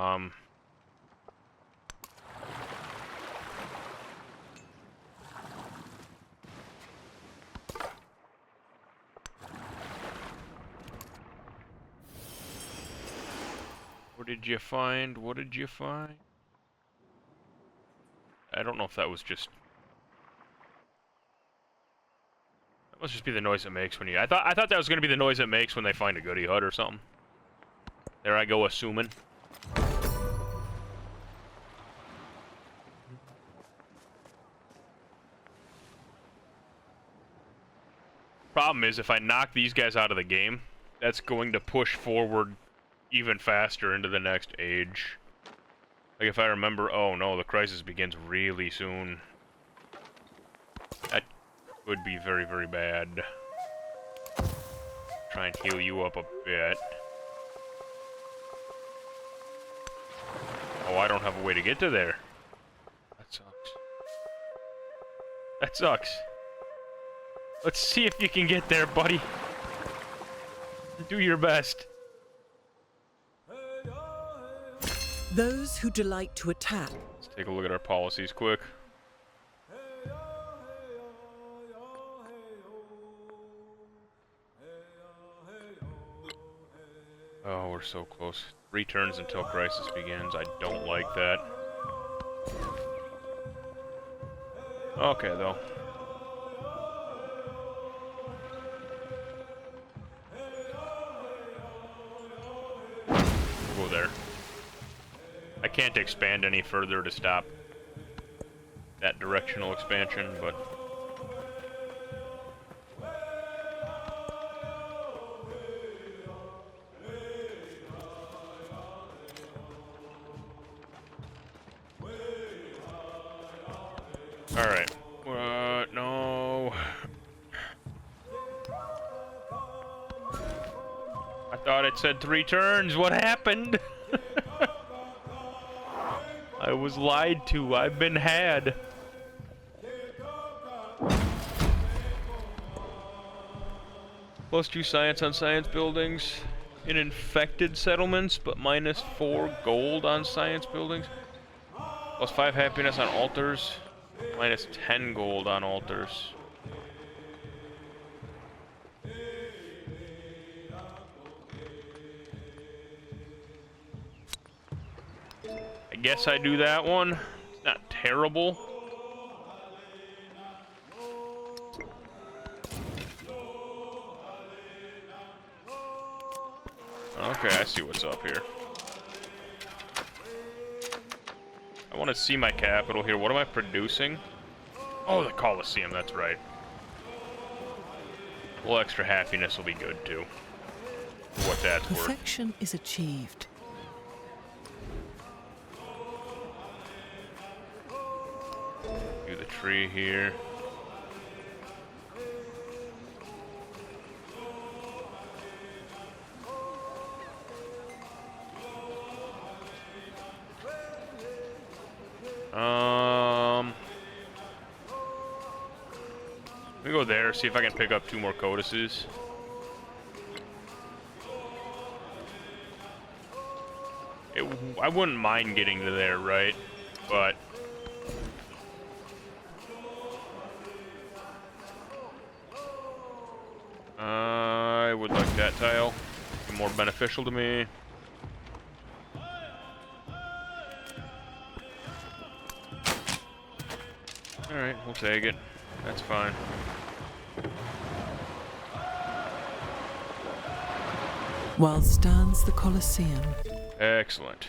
What did you find? What did you find? I don't know if that was just... That must just be the noise it makes when you... I thought that was gonna be the noise it makes when they find a goody hut or something. There I go assuming. Problem is, if I knock these guys out of the game, that's going to push forward even faster into the next age. Like if I remember, oh no, the crisis begins really soon. That would be very, very bad. Try and heal you up a bit. Oh, I don't have a way to get to there. That sucks. That sucks. Let's see if you can get there, buddy. Do your best. Those who delight to attack. Let's take a look at our policies quick. Oh, we're so close. 3 turns until crisis begins. I don't like that. Okay, though. We'll go there. I can't expand any further to stop that directional expansion, but... Alright. No. I thought it said 3 turns. What happened? I was lied to. I've been had. +2 science on science buildings in infected settlements, but -4 gold on science buildings. +5 happiness on altars. -10 gold on altars. I guess I do that one. It's not terrible. Okay, I see what's up here. I want to see my capital here. What am I producing? Oh, the Colosseum, that's right. A little extra happiness will be good, too. For what that's worth. Perfection is achieved. Do the tree here. Let me go there, see if I can pick up 2 more codices. I wouldn't mind getting to there, right? But I would like that tile. Be more beneficial to me. Alright, we'll take it. That's fine. While stands the Colosseum. Excellent.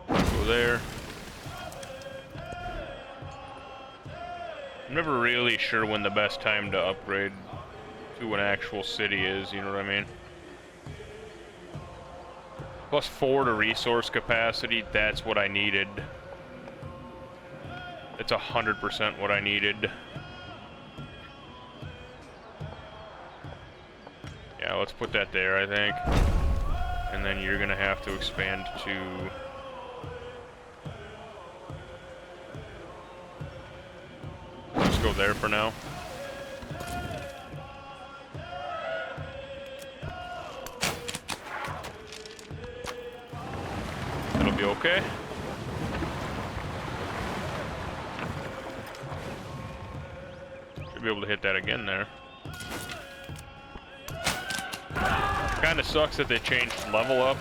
Go there. I'm never really sure when the best time to upgrade to an actual city is, you know what I mean? +4 to resource capacity, that's what I needed. It's 100% what I needed. let's put that there, I think. And then you're gonna have to expand to... Let's go there for now. That'll be okay. Should be able to hit that again there. Kinda sucks that they changed level up,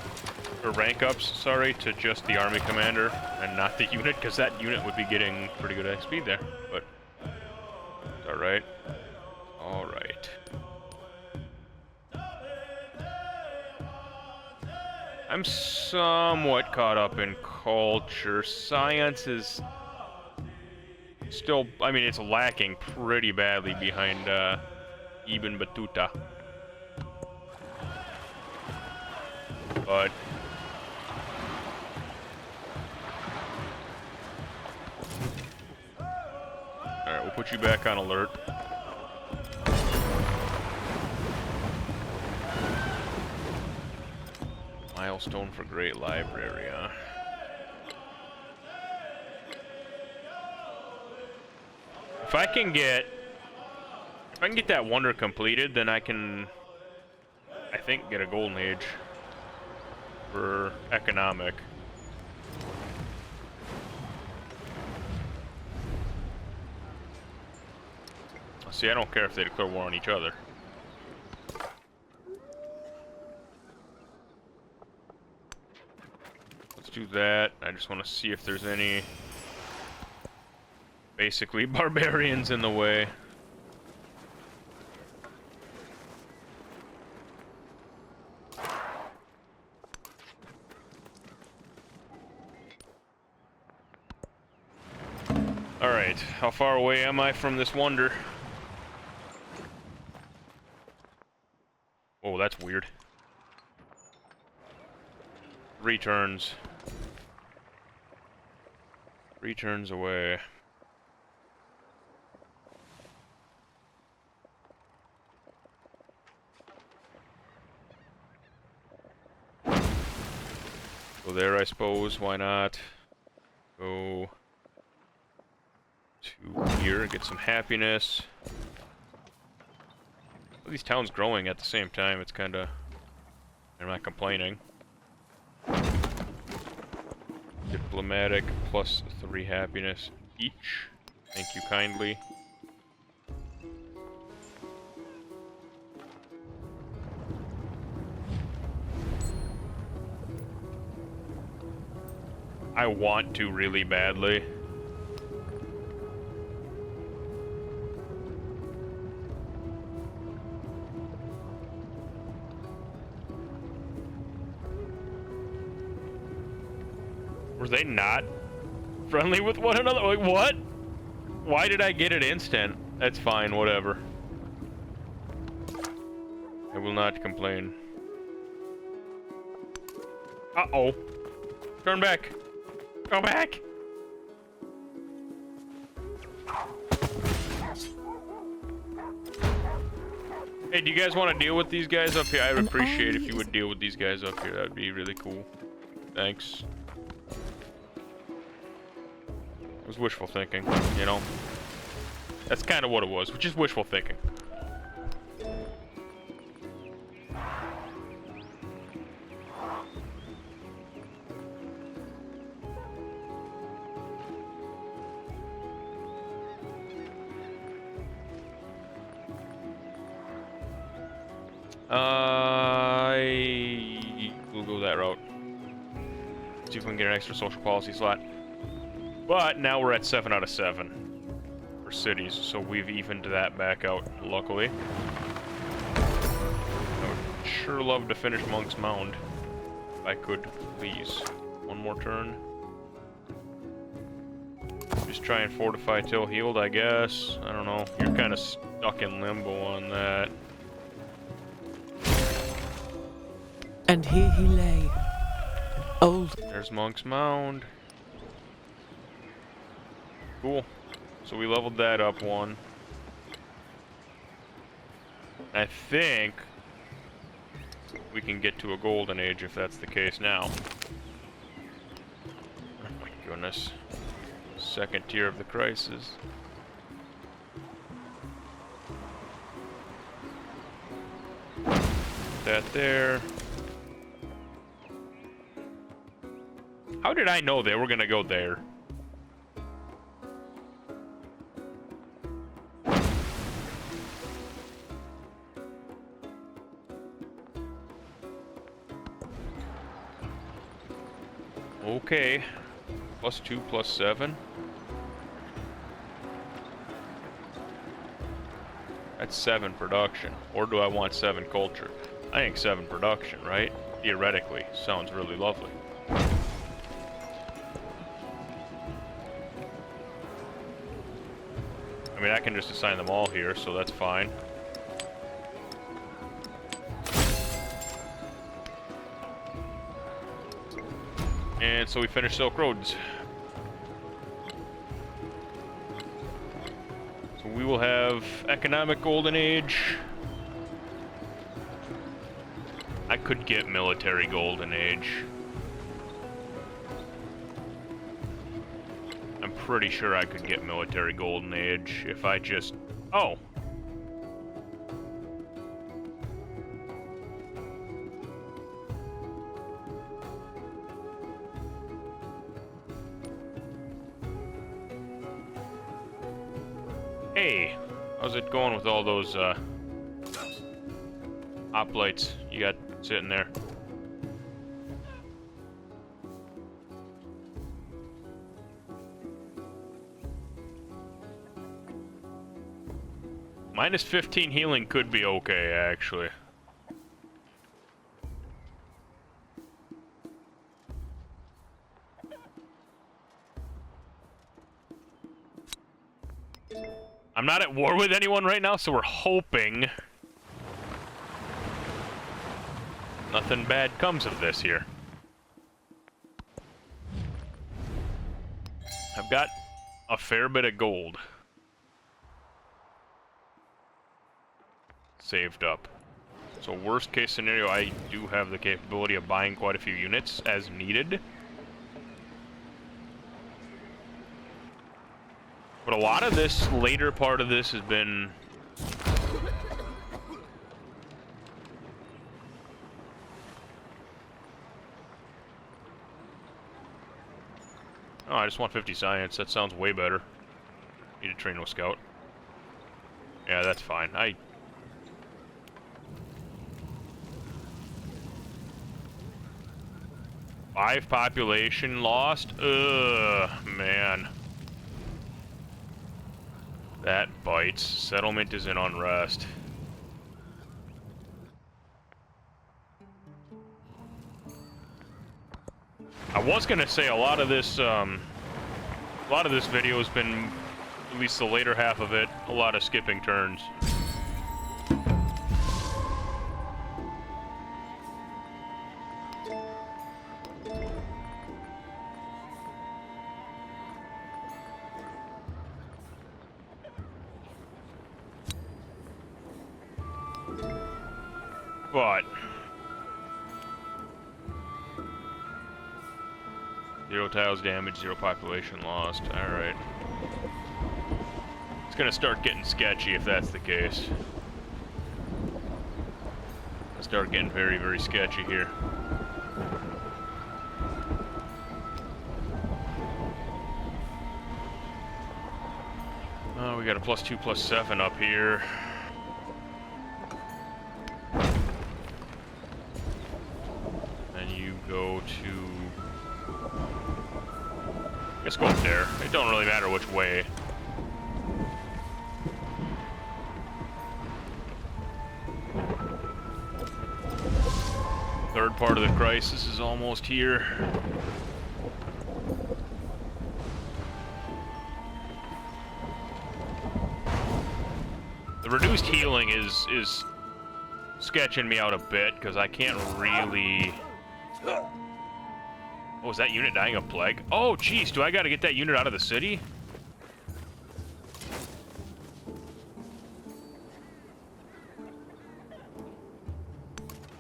or rank ups, sorry, to just the army commander and not the unit, because that unit would be getting pretty good XP there, but it's alright. Alright. I'm somewhat caught up in culture. Science is still, I mean, it's lacking pretty badly behind Ibn Battuta. But alright, we'll put you back on alert. Milestone for Great Library, huh? If I can get that wonder completed, then I can, I think, get a golden age for economic. See, I don't care if they declare war on each other. Let's do that. I just want to see if there's any basically barbarians in the way. Alright, how far away am I from this wonder? Oh, that's weird. 3 turns. 3 turns away. Go there, I suppose. Why not? Go to here and get some happiness. All these towns growing at the same time. It's kind of... I'm not complaining. Diplomatic plus 3 happiness each. Thank you kindly. I want to really badly. Were they not friendly with one another? Like, what? Why did I get it instant? That's fine, whatever. I will not complain. Uh-oh. Turn back. Go back! Hey, do you guys want to deal with these guys up here? I would appreciate if you would deal with these guys up here. That would be really cool. Thanks. It was wishful thinking, you know? That's kind of what it was, which is wishful thinking. We'll go that route. See if we can get an extra social policy slot. But now we're at 7 out of 7 for cities, so we've evened that back out, luckily. I would sure love to finish Monk's Mound. If I could, please. One more turn. Just try and fortify till healed, I guess. I don't know. You're kind of stuck in limbo on that. And here he lay, old. There's Monk's Mound. Cool. So we leveled that up 1. I think we can get to a golden age if that's the case now. Oh my goodness. Second tier of the crisis. That there. How did I know they were gonna go there? Okay. +2, +7. That's 7 production. Or do I want 7 culture? I think 7 production, right? Theoretically. Sounds really lovely. I mean, I can just assign them all here, so that's fine. And so we finish Silk Roads. So we will have economic golden age. I could get military golden age. I'm pretty sure I could get military golden age if I just... Oh! Hey! How's it going with all those, hoplites you got sitting there? -15 healing could be okay, actually. I'm not at war with anyone right now, so we're hoping nothing bad comes of this here. I've got a fair bit of gold saved up. So worst case scenario, I do have the capability of buying quite a few units as needed. But a lot of this later part of this has been... Oh, I just want 50 science. That sounds way better. Need to train with scout. Yeah, that's fine. 5 population lost? Ugh, man. That bites. Settlement is in unrest. I was gonna say a lot of this video has been, at least the later half of it, a lot of skipping turns. But 0 tiles damage, 0 population lost. Alright. It's gonna start getting sketchy if that's the case. It's start getting very, very sketchy here. Oh, we got a +2, +7 up here. Go to... Let's go up there. It don't really matter which way. Third part of the crisis is almost here. The reduced healing is sketching me out a bit, because I can't really... Oh, is that unit dying of plague? Oh, jeez, do I gotta get that unit out of the city?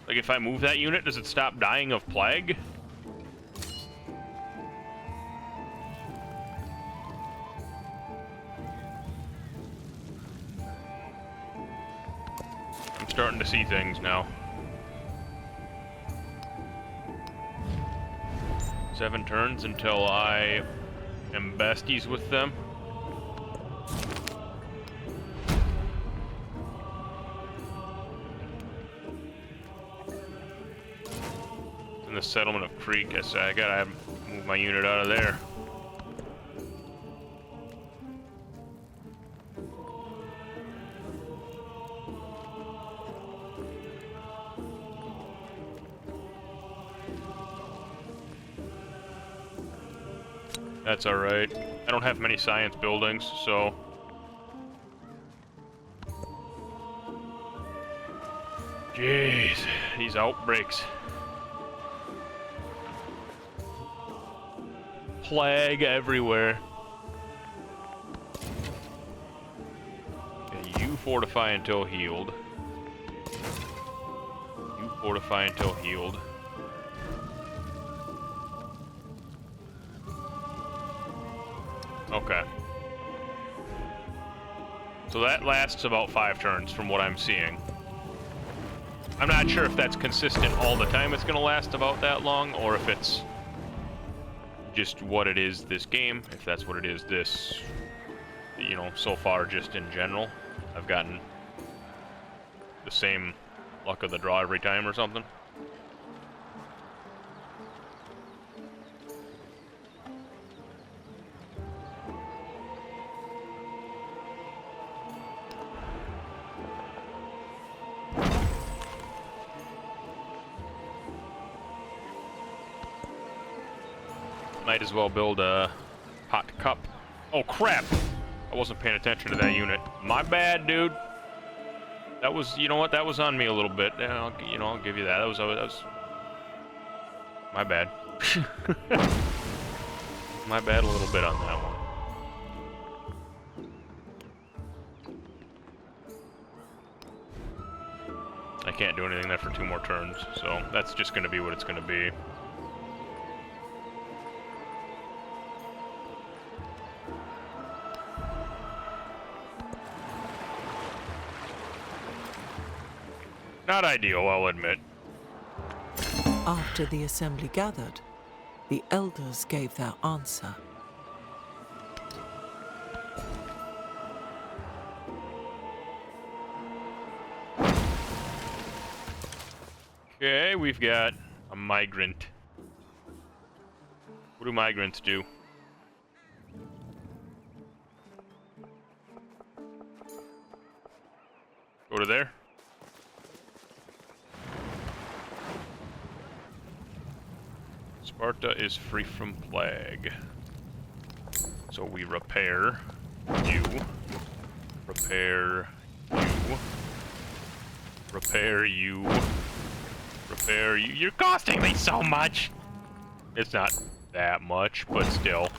Like, Like, if I move that unit, does it stop dying of plague? I'm starting to see things now. 7 turns until I am besties with them. In the settlement of Creek, I gotta move my unit out of there. That's alright. I don't have many science buildings, so... Jeez, these outbreaks. Plague everywhere. Okay, you fortify until healed. You fortify until healed. Okay. So that lasts about 5 turns from what I'm seeing. I'm not sure if that's consistent all the time it's gonna last about that long, or if it's just what it is this game, if that's what it is this, you know, so far just in general. I've gotten the same luck of the draw every time or something. Might as well build a hot cup. Oh crap! I wasn't paying attention to that unit. My bad, dude. That was, you know what? That was on me a little bit. Yeah, I'll give you that. That was my bad. My bad a little bit on that one. I can't do anything there for 2 more turns, so that's just going to be what it's going to be. Not ideal, I'll admit. After the assembly gathered, the elders gave their answer. Okay, we've got a migrant. What do migrants do? Go to there? Sparta is free from plague. So we repair you. Repair you. Repair you. Repair you. You're costing me so much! It's not that much, but still.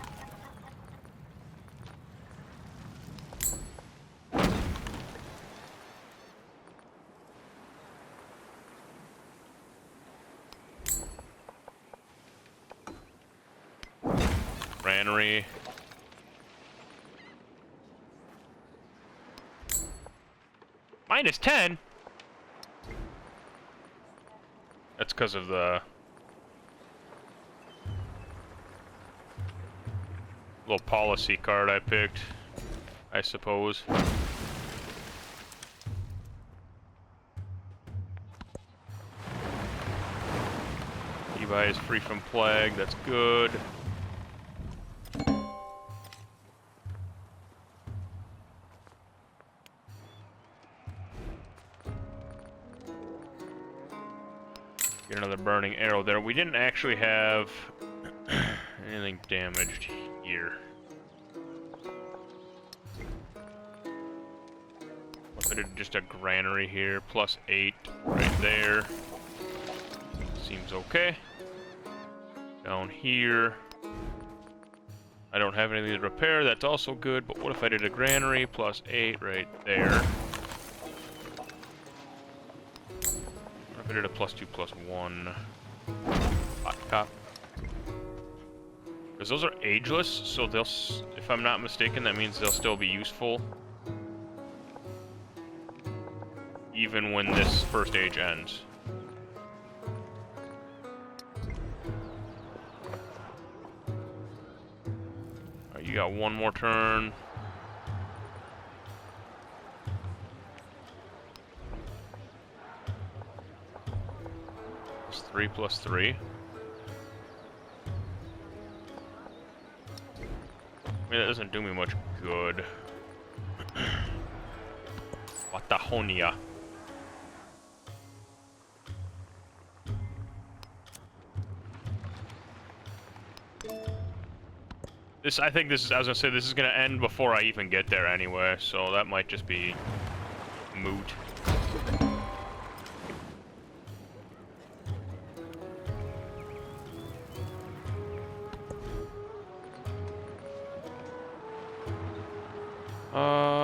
Granary. -10? That's because of the little policy card I picked, I suppose. Levi is free from plague, that's good. Get another burning arrow there. We didn't actually have anything damaged here. What if I did just a granary here, +8 right there. Seems okay. Down here, I don't have anything to repair, that's also good, but what if I did a granary, +8 right there? Put it at +2/+1. Hot cop. Because those are ageless, so they'll, if I'm not mistaken, that means they'll still be useful. Even when this first age ends. Alright, you got one more turn. It's 3/3. I mean, that doesn't do me much good. Watahonia. This, I think this is, I was gonna say, this is gonna end before I even get there anyway, so that might just be moot.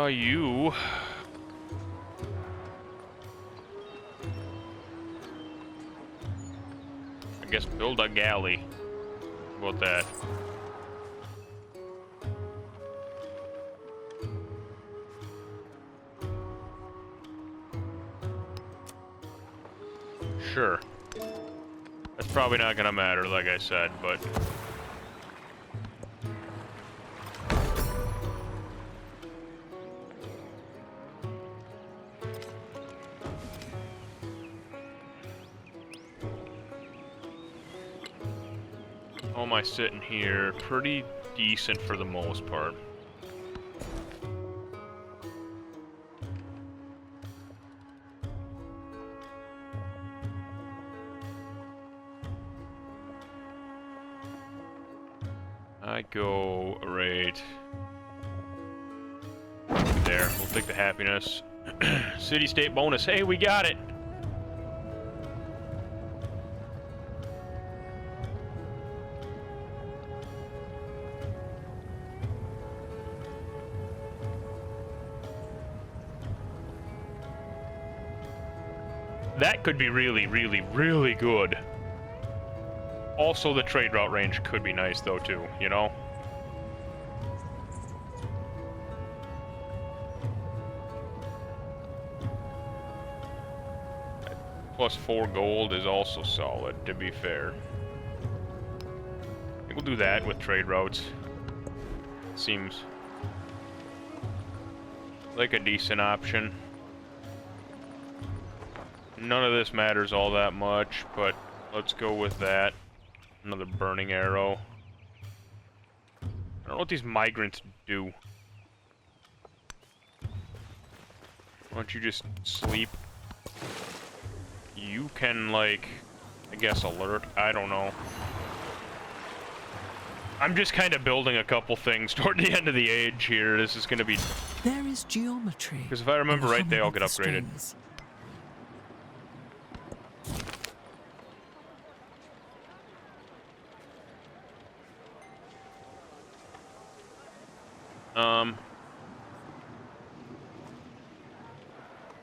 You... I guess build a galley. How about that? Sure. That's probably not gonna matter, like I said, but... How am I sitting here? Pretty decent for the most part. I go right there. We'll take the happiness. City-state bonus. Hey, we got it! That could be really, really, really good. Also, the trade route range could be nice, though, too, you know? +4 gold is also solid, to be fair. I think we'll do that with trade routes. Seems like a decent option. None of this matters all that much, but let's go with that. Another burning arrow. I don't know what these migrants do. Why don't you just sleep? You can, like, I guess alert. I don't know. I'm just kind of building a couple things toward the end of the age here. This is going to be... There is geometry. Because if I remember right, they all get upgraded. Strings.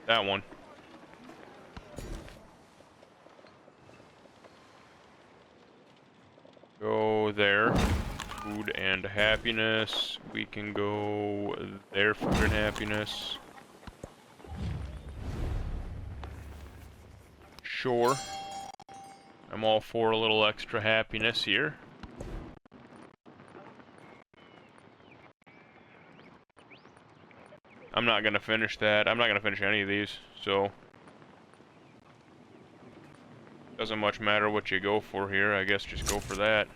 That one. Go there. Food and happiness. We can go there, food and happiness. Sure. I'm all for a little extra happiness here. I'm not gonna finish that. I'm not gonna finish any of these, so doesn't much matter what you go for here. I guess just go for that.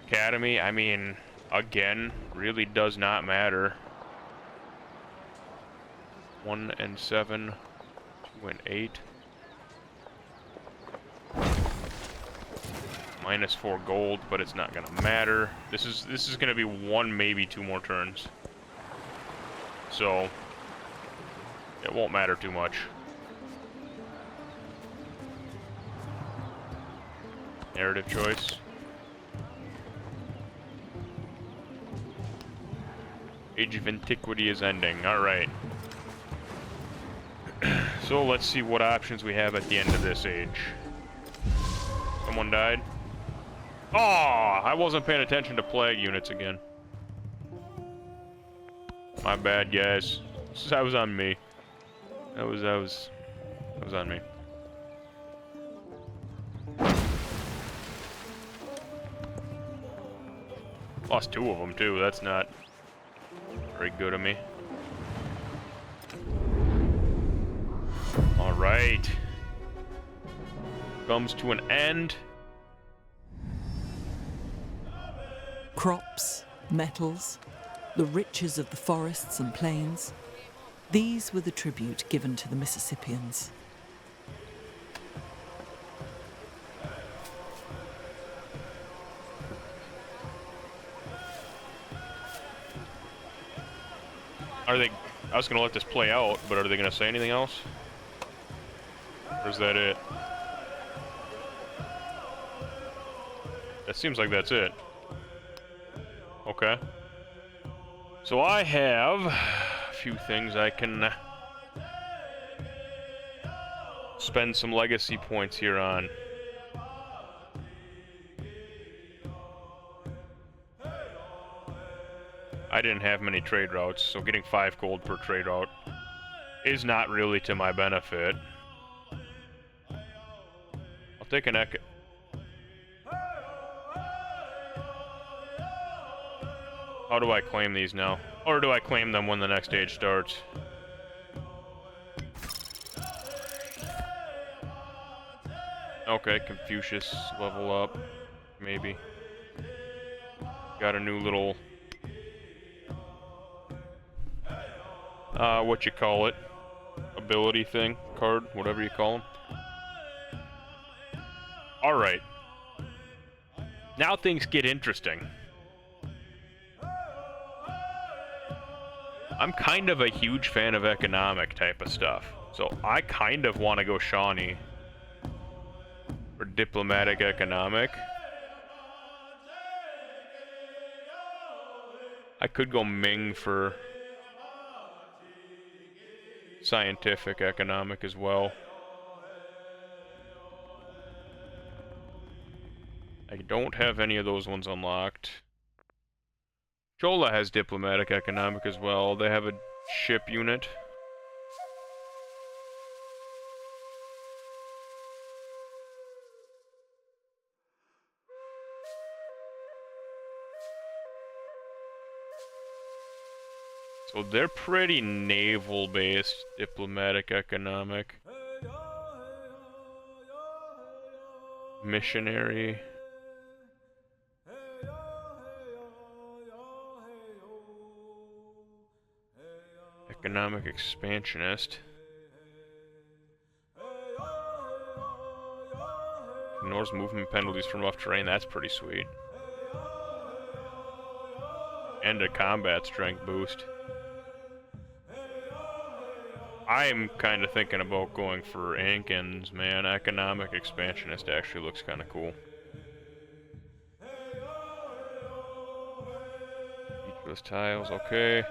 Academy, I mean, again, really does not matter. 1 and 7, 2 and 8. -4 gold, but it's not gonna matter. This is gonna be 1, maybe 2 more turns. So it won't matter too much. Narrative choice. Age of Antiquity is ending. Alright. So let's see what options we have at the end of this age. Someone died. Oh, I wasn't paying attention to plague units again. My bad, guys. That was on me. That was on me. Lost 2 of them too. That's not very good of me. All right. Comes to an end. Crops, metals, the riches of the forests and plains. These were the tribute given to the Mississippians. Are they... I was gonna let this play out, but are they gonna say anything else? Or is that it? That seems like that's it. Okay. So I have a few things I can spend some legacy points here on. I didn't have many trade routes, so getting 5 gold per trade route is not really to my benefit. I'll take an echo. How do I claim these now? Or do I claim them when the next age starts? Okay, Confucius, level up. Maybe. Got a new little... what you call it? Ability thing? Card? Whatever you call them. Alright. Now things get interesting. I'm kind of a huge fan of economic type of stuff. So I kind of want to go Shawnee. For diplomatic economic. I could go Ming for scientific economic as well. I don't have any of those ones unlocked. Chola has diplomatic economic as well. They have a ship unit. So they're pretty naval-based, diplomatic, economic. Missionary. Economic expansionist. Ignores movement penalties from rough terrain, that's pretty sweet. And a combat strength boost. I'm kind of thinking about going for Ankins, man. Economic expansionist actually looks kind of cool. Featureless tiles, okay.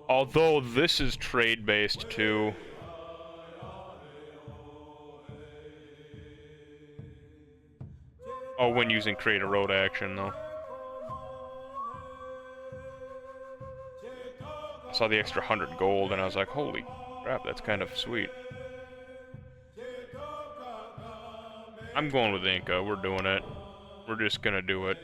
Although this is trade-based too. Oh, when using create a road action though. I saw the extra 100 gold and I was like, holy crap, that's kind of sweet. I'm going with Inca, we're doing it. We're just gonna do it.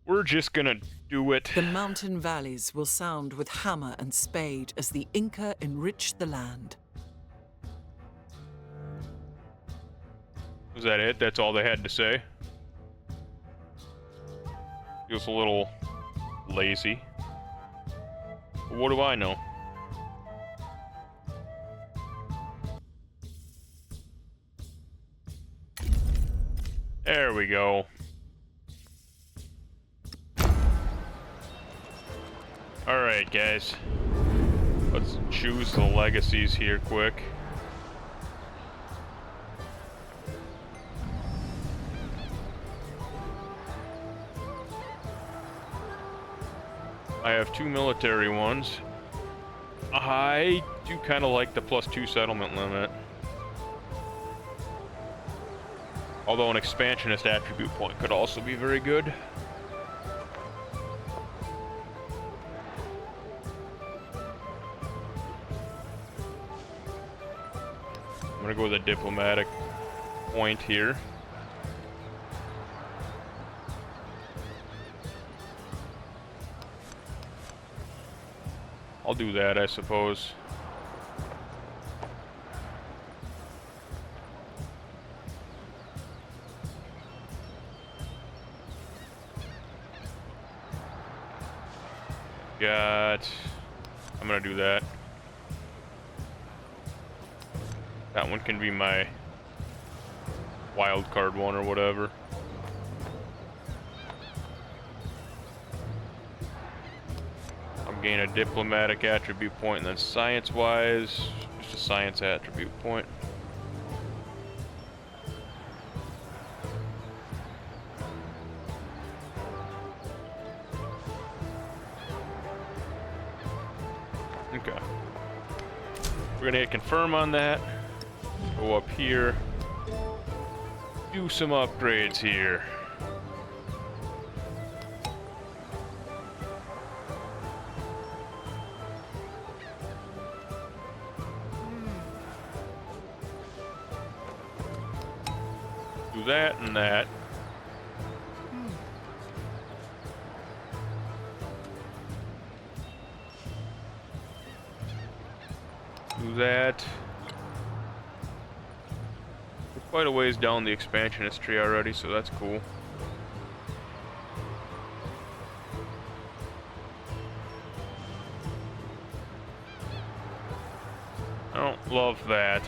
We're just gonna do it. The mountain valleys will sound with hammer and spade as the Inca enriched the land. Was that it? That's all they had to say? Feels a little lazy. But what do I know? There we go. Alright, guys. Let's choose the legacies here quick. I have 2 military ones. I do kind of like the +2 settlement limit. Although an expansionist attribute point could also be very good. I'm gonna go with a diplomatic point here. I'll do that, I suppose. I'm gonna do that. That one can be my wild card one or whatever. I'm gaining a diplomatic attribute point, and then science-wise, just a science attribute point. Okay. We're gonna hit confirm on that. Go up here. Do some upgrades here. Do that and that. Do that. We're quite a ways down the expansionist tree already, so that's cool. I don't love that.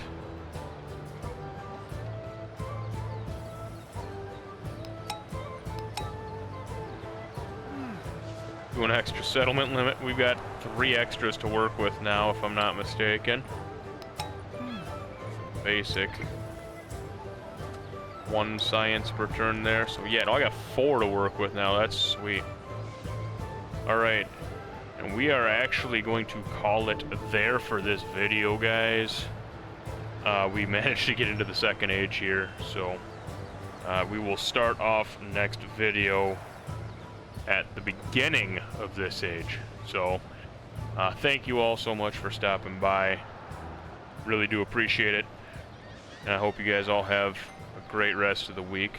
Do an extra settlement limit. We've got 3 extras to work with now, if I'm not mistaken. Basic. 1 science per turn there. So yeah, no, I got 4 to work with now. That's sweet. Alright. And we are actually going to call it there for this video, guys. We managed to get into the second age here, so we will start off next video at the beginning of this age. So thank you all so much for stopping by. Really do appreciate it, and I hope you guys all have a great rest of the week.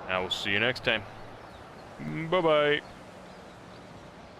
I will see you next time. Bye bye.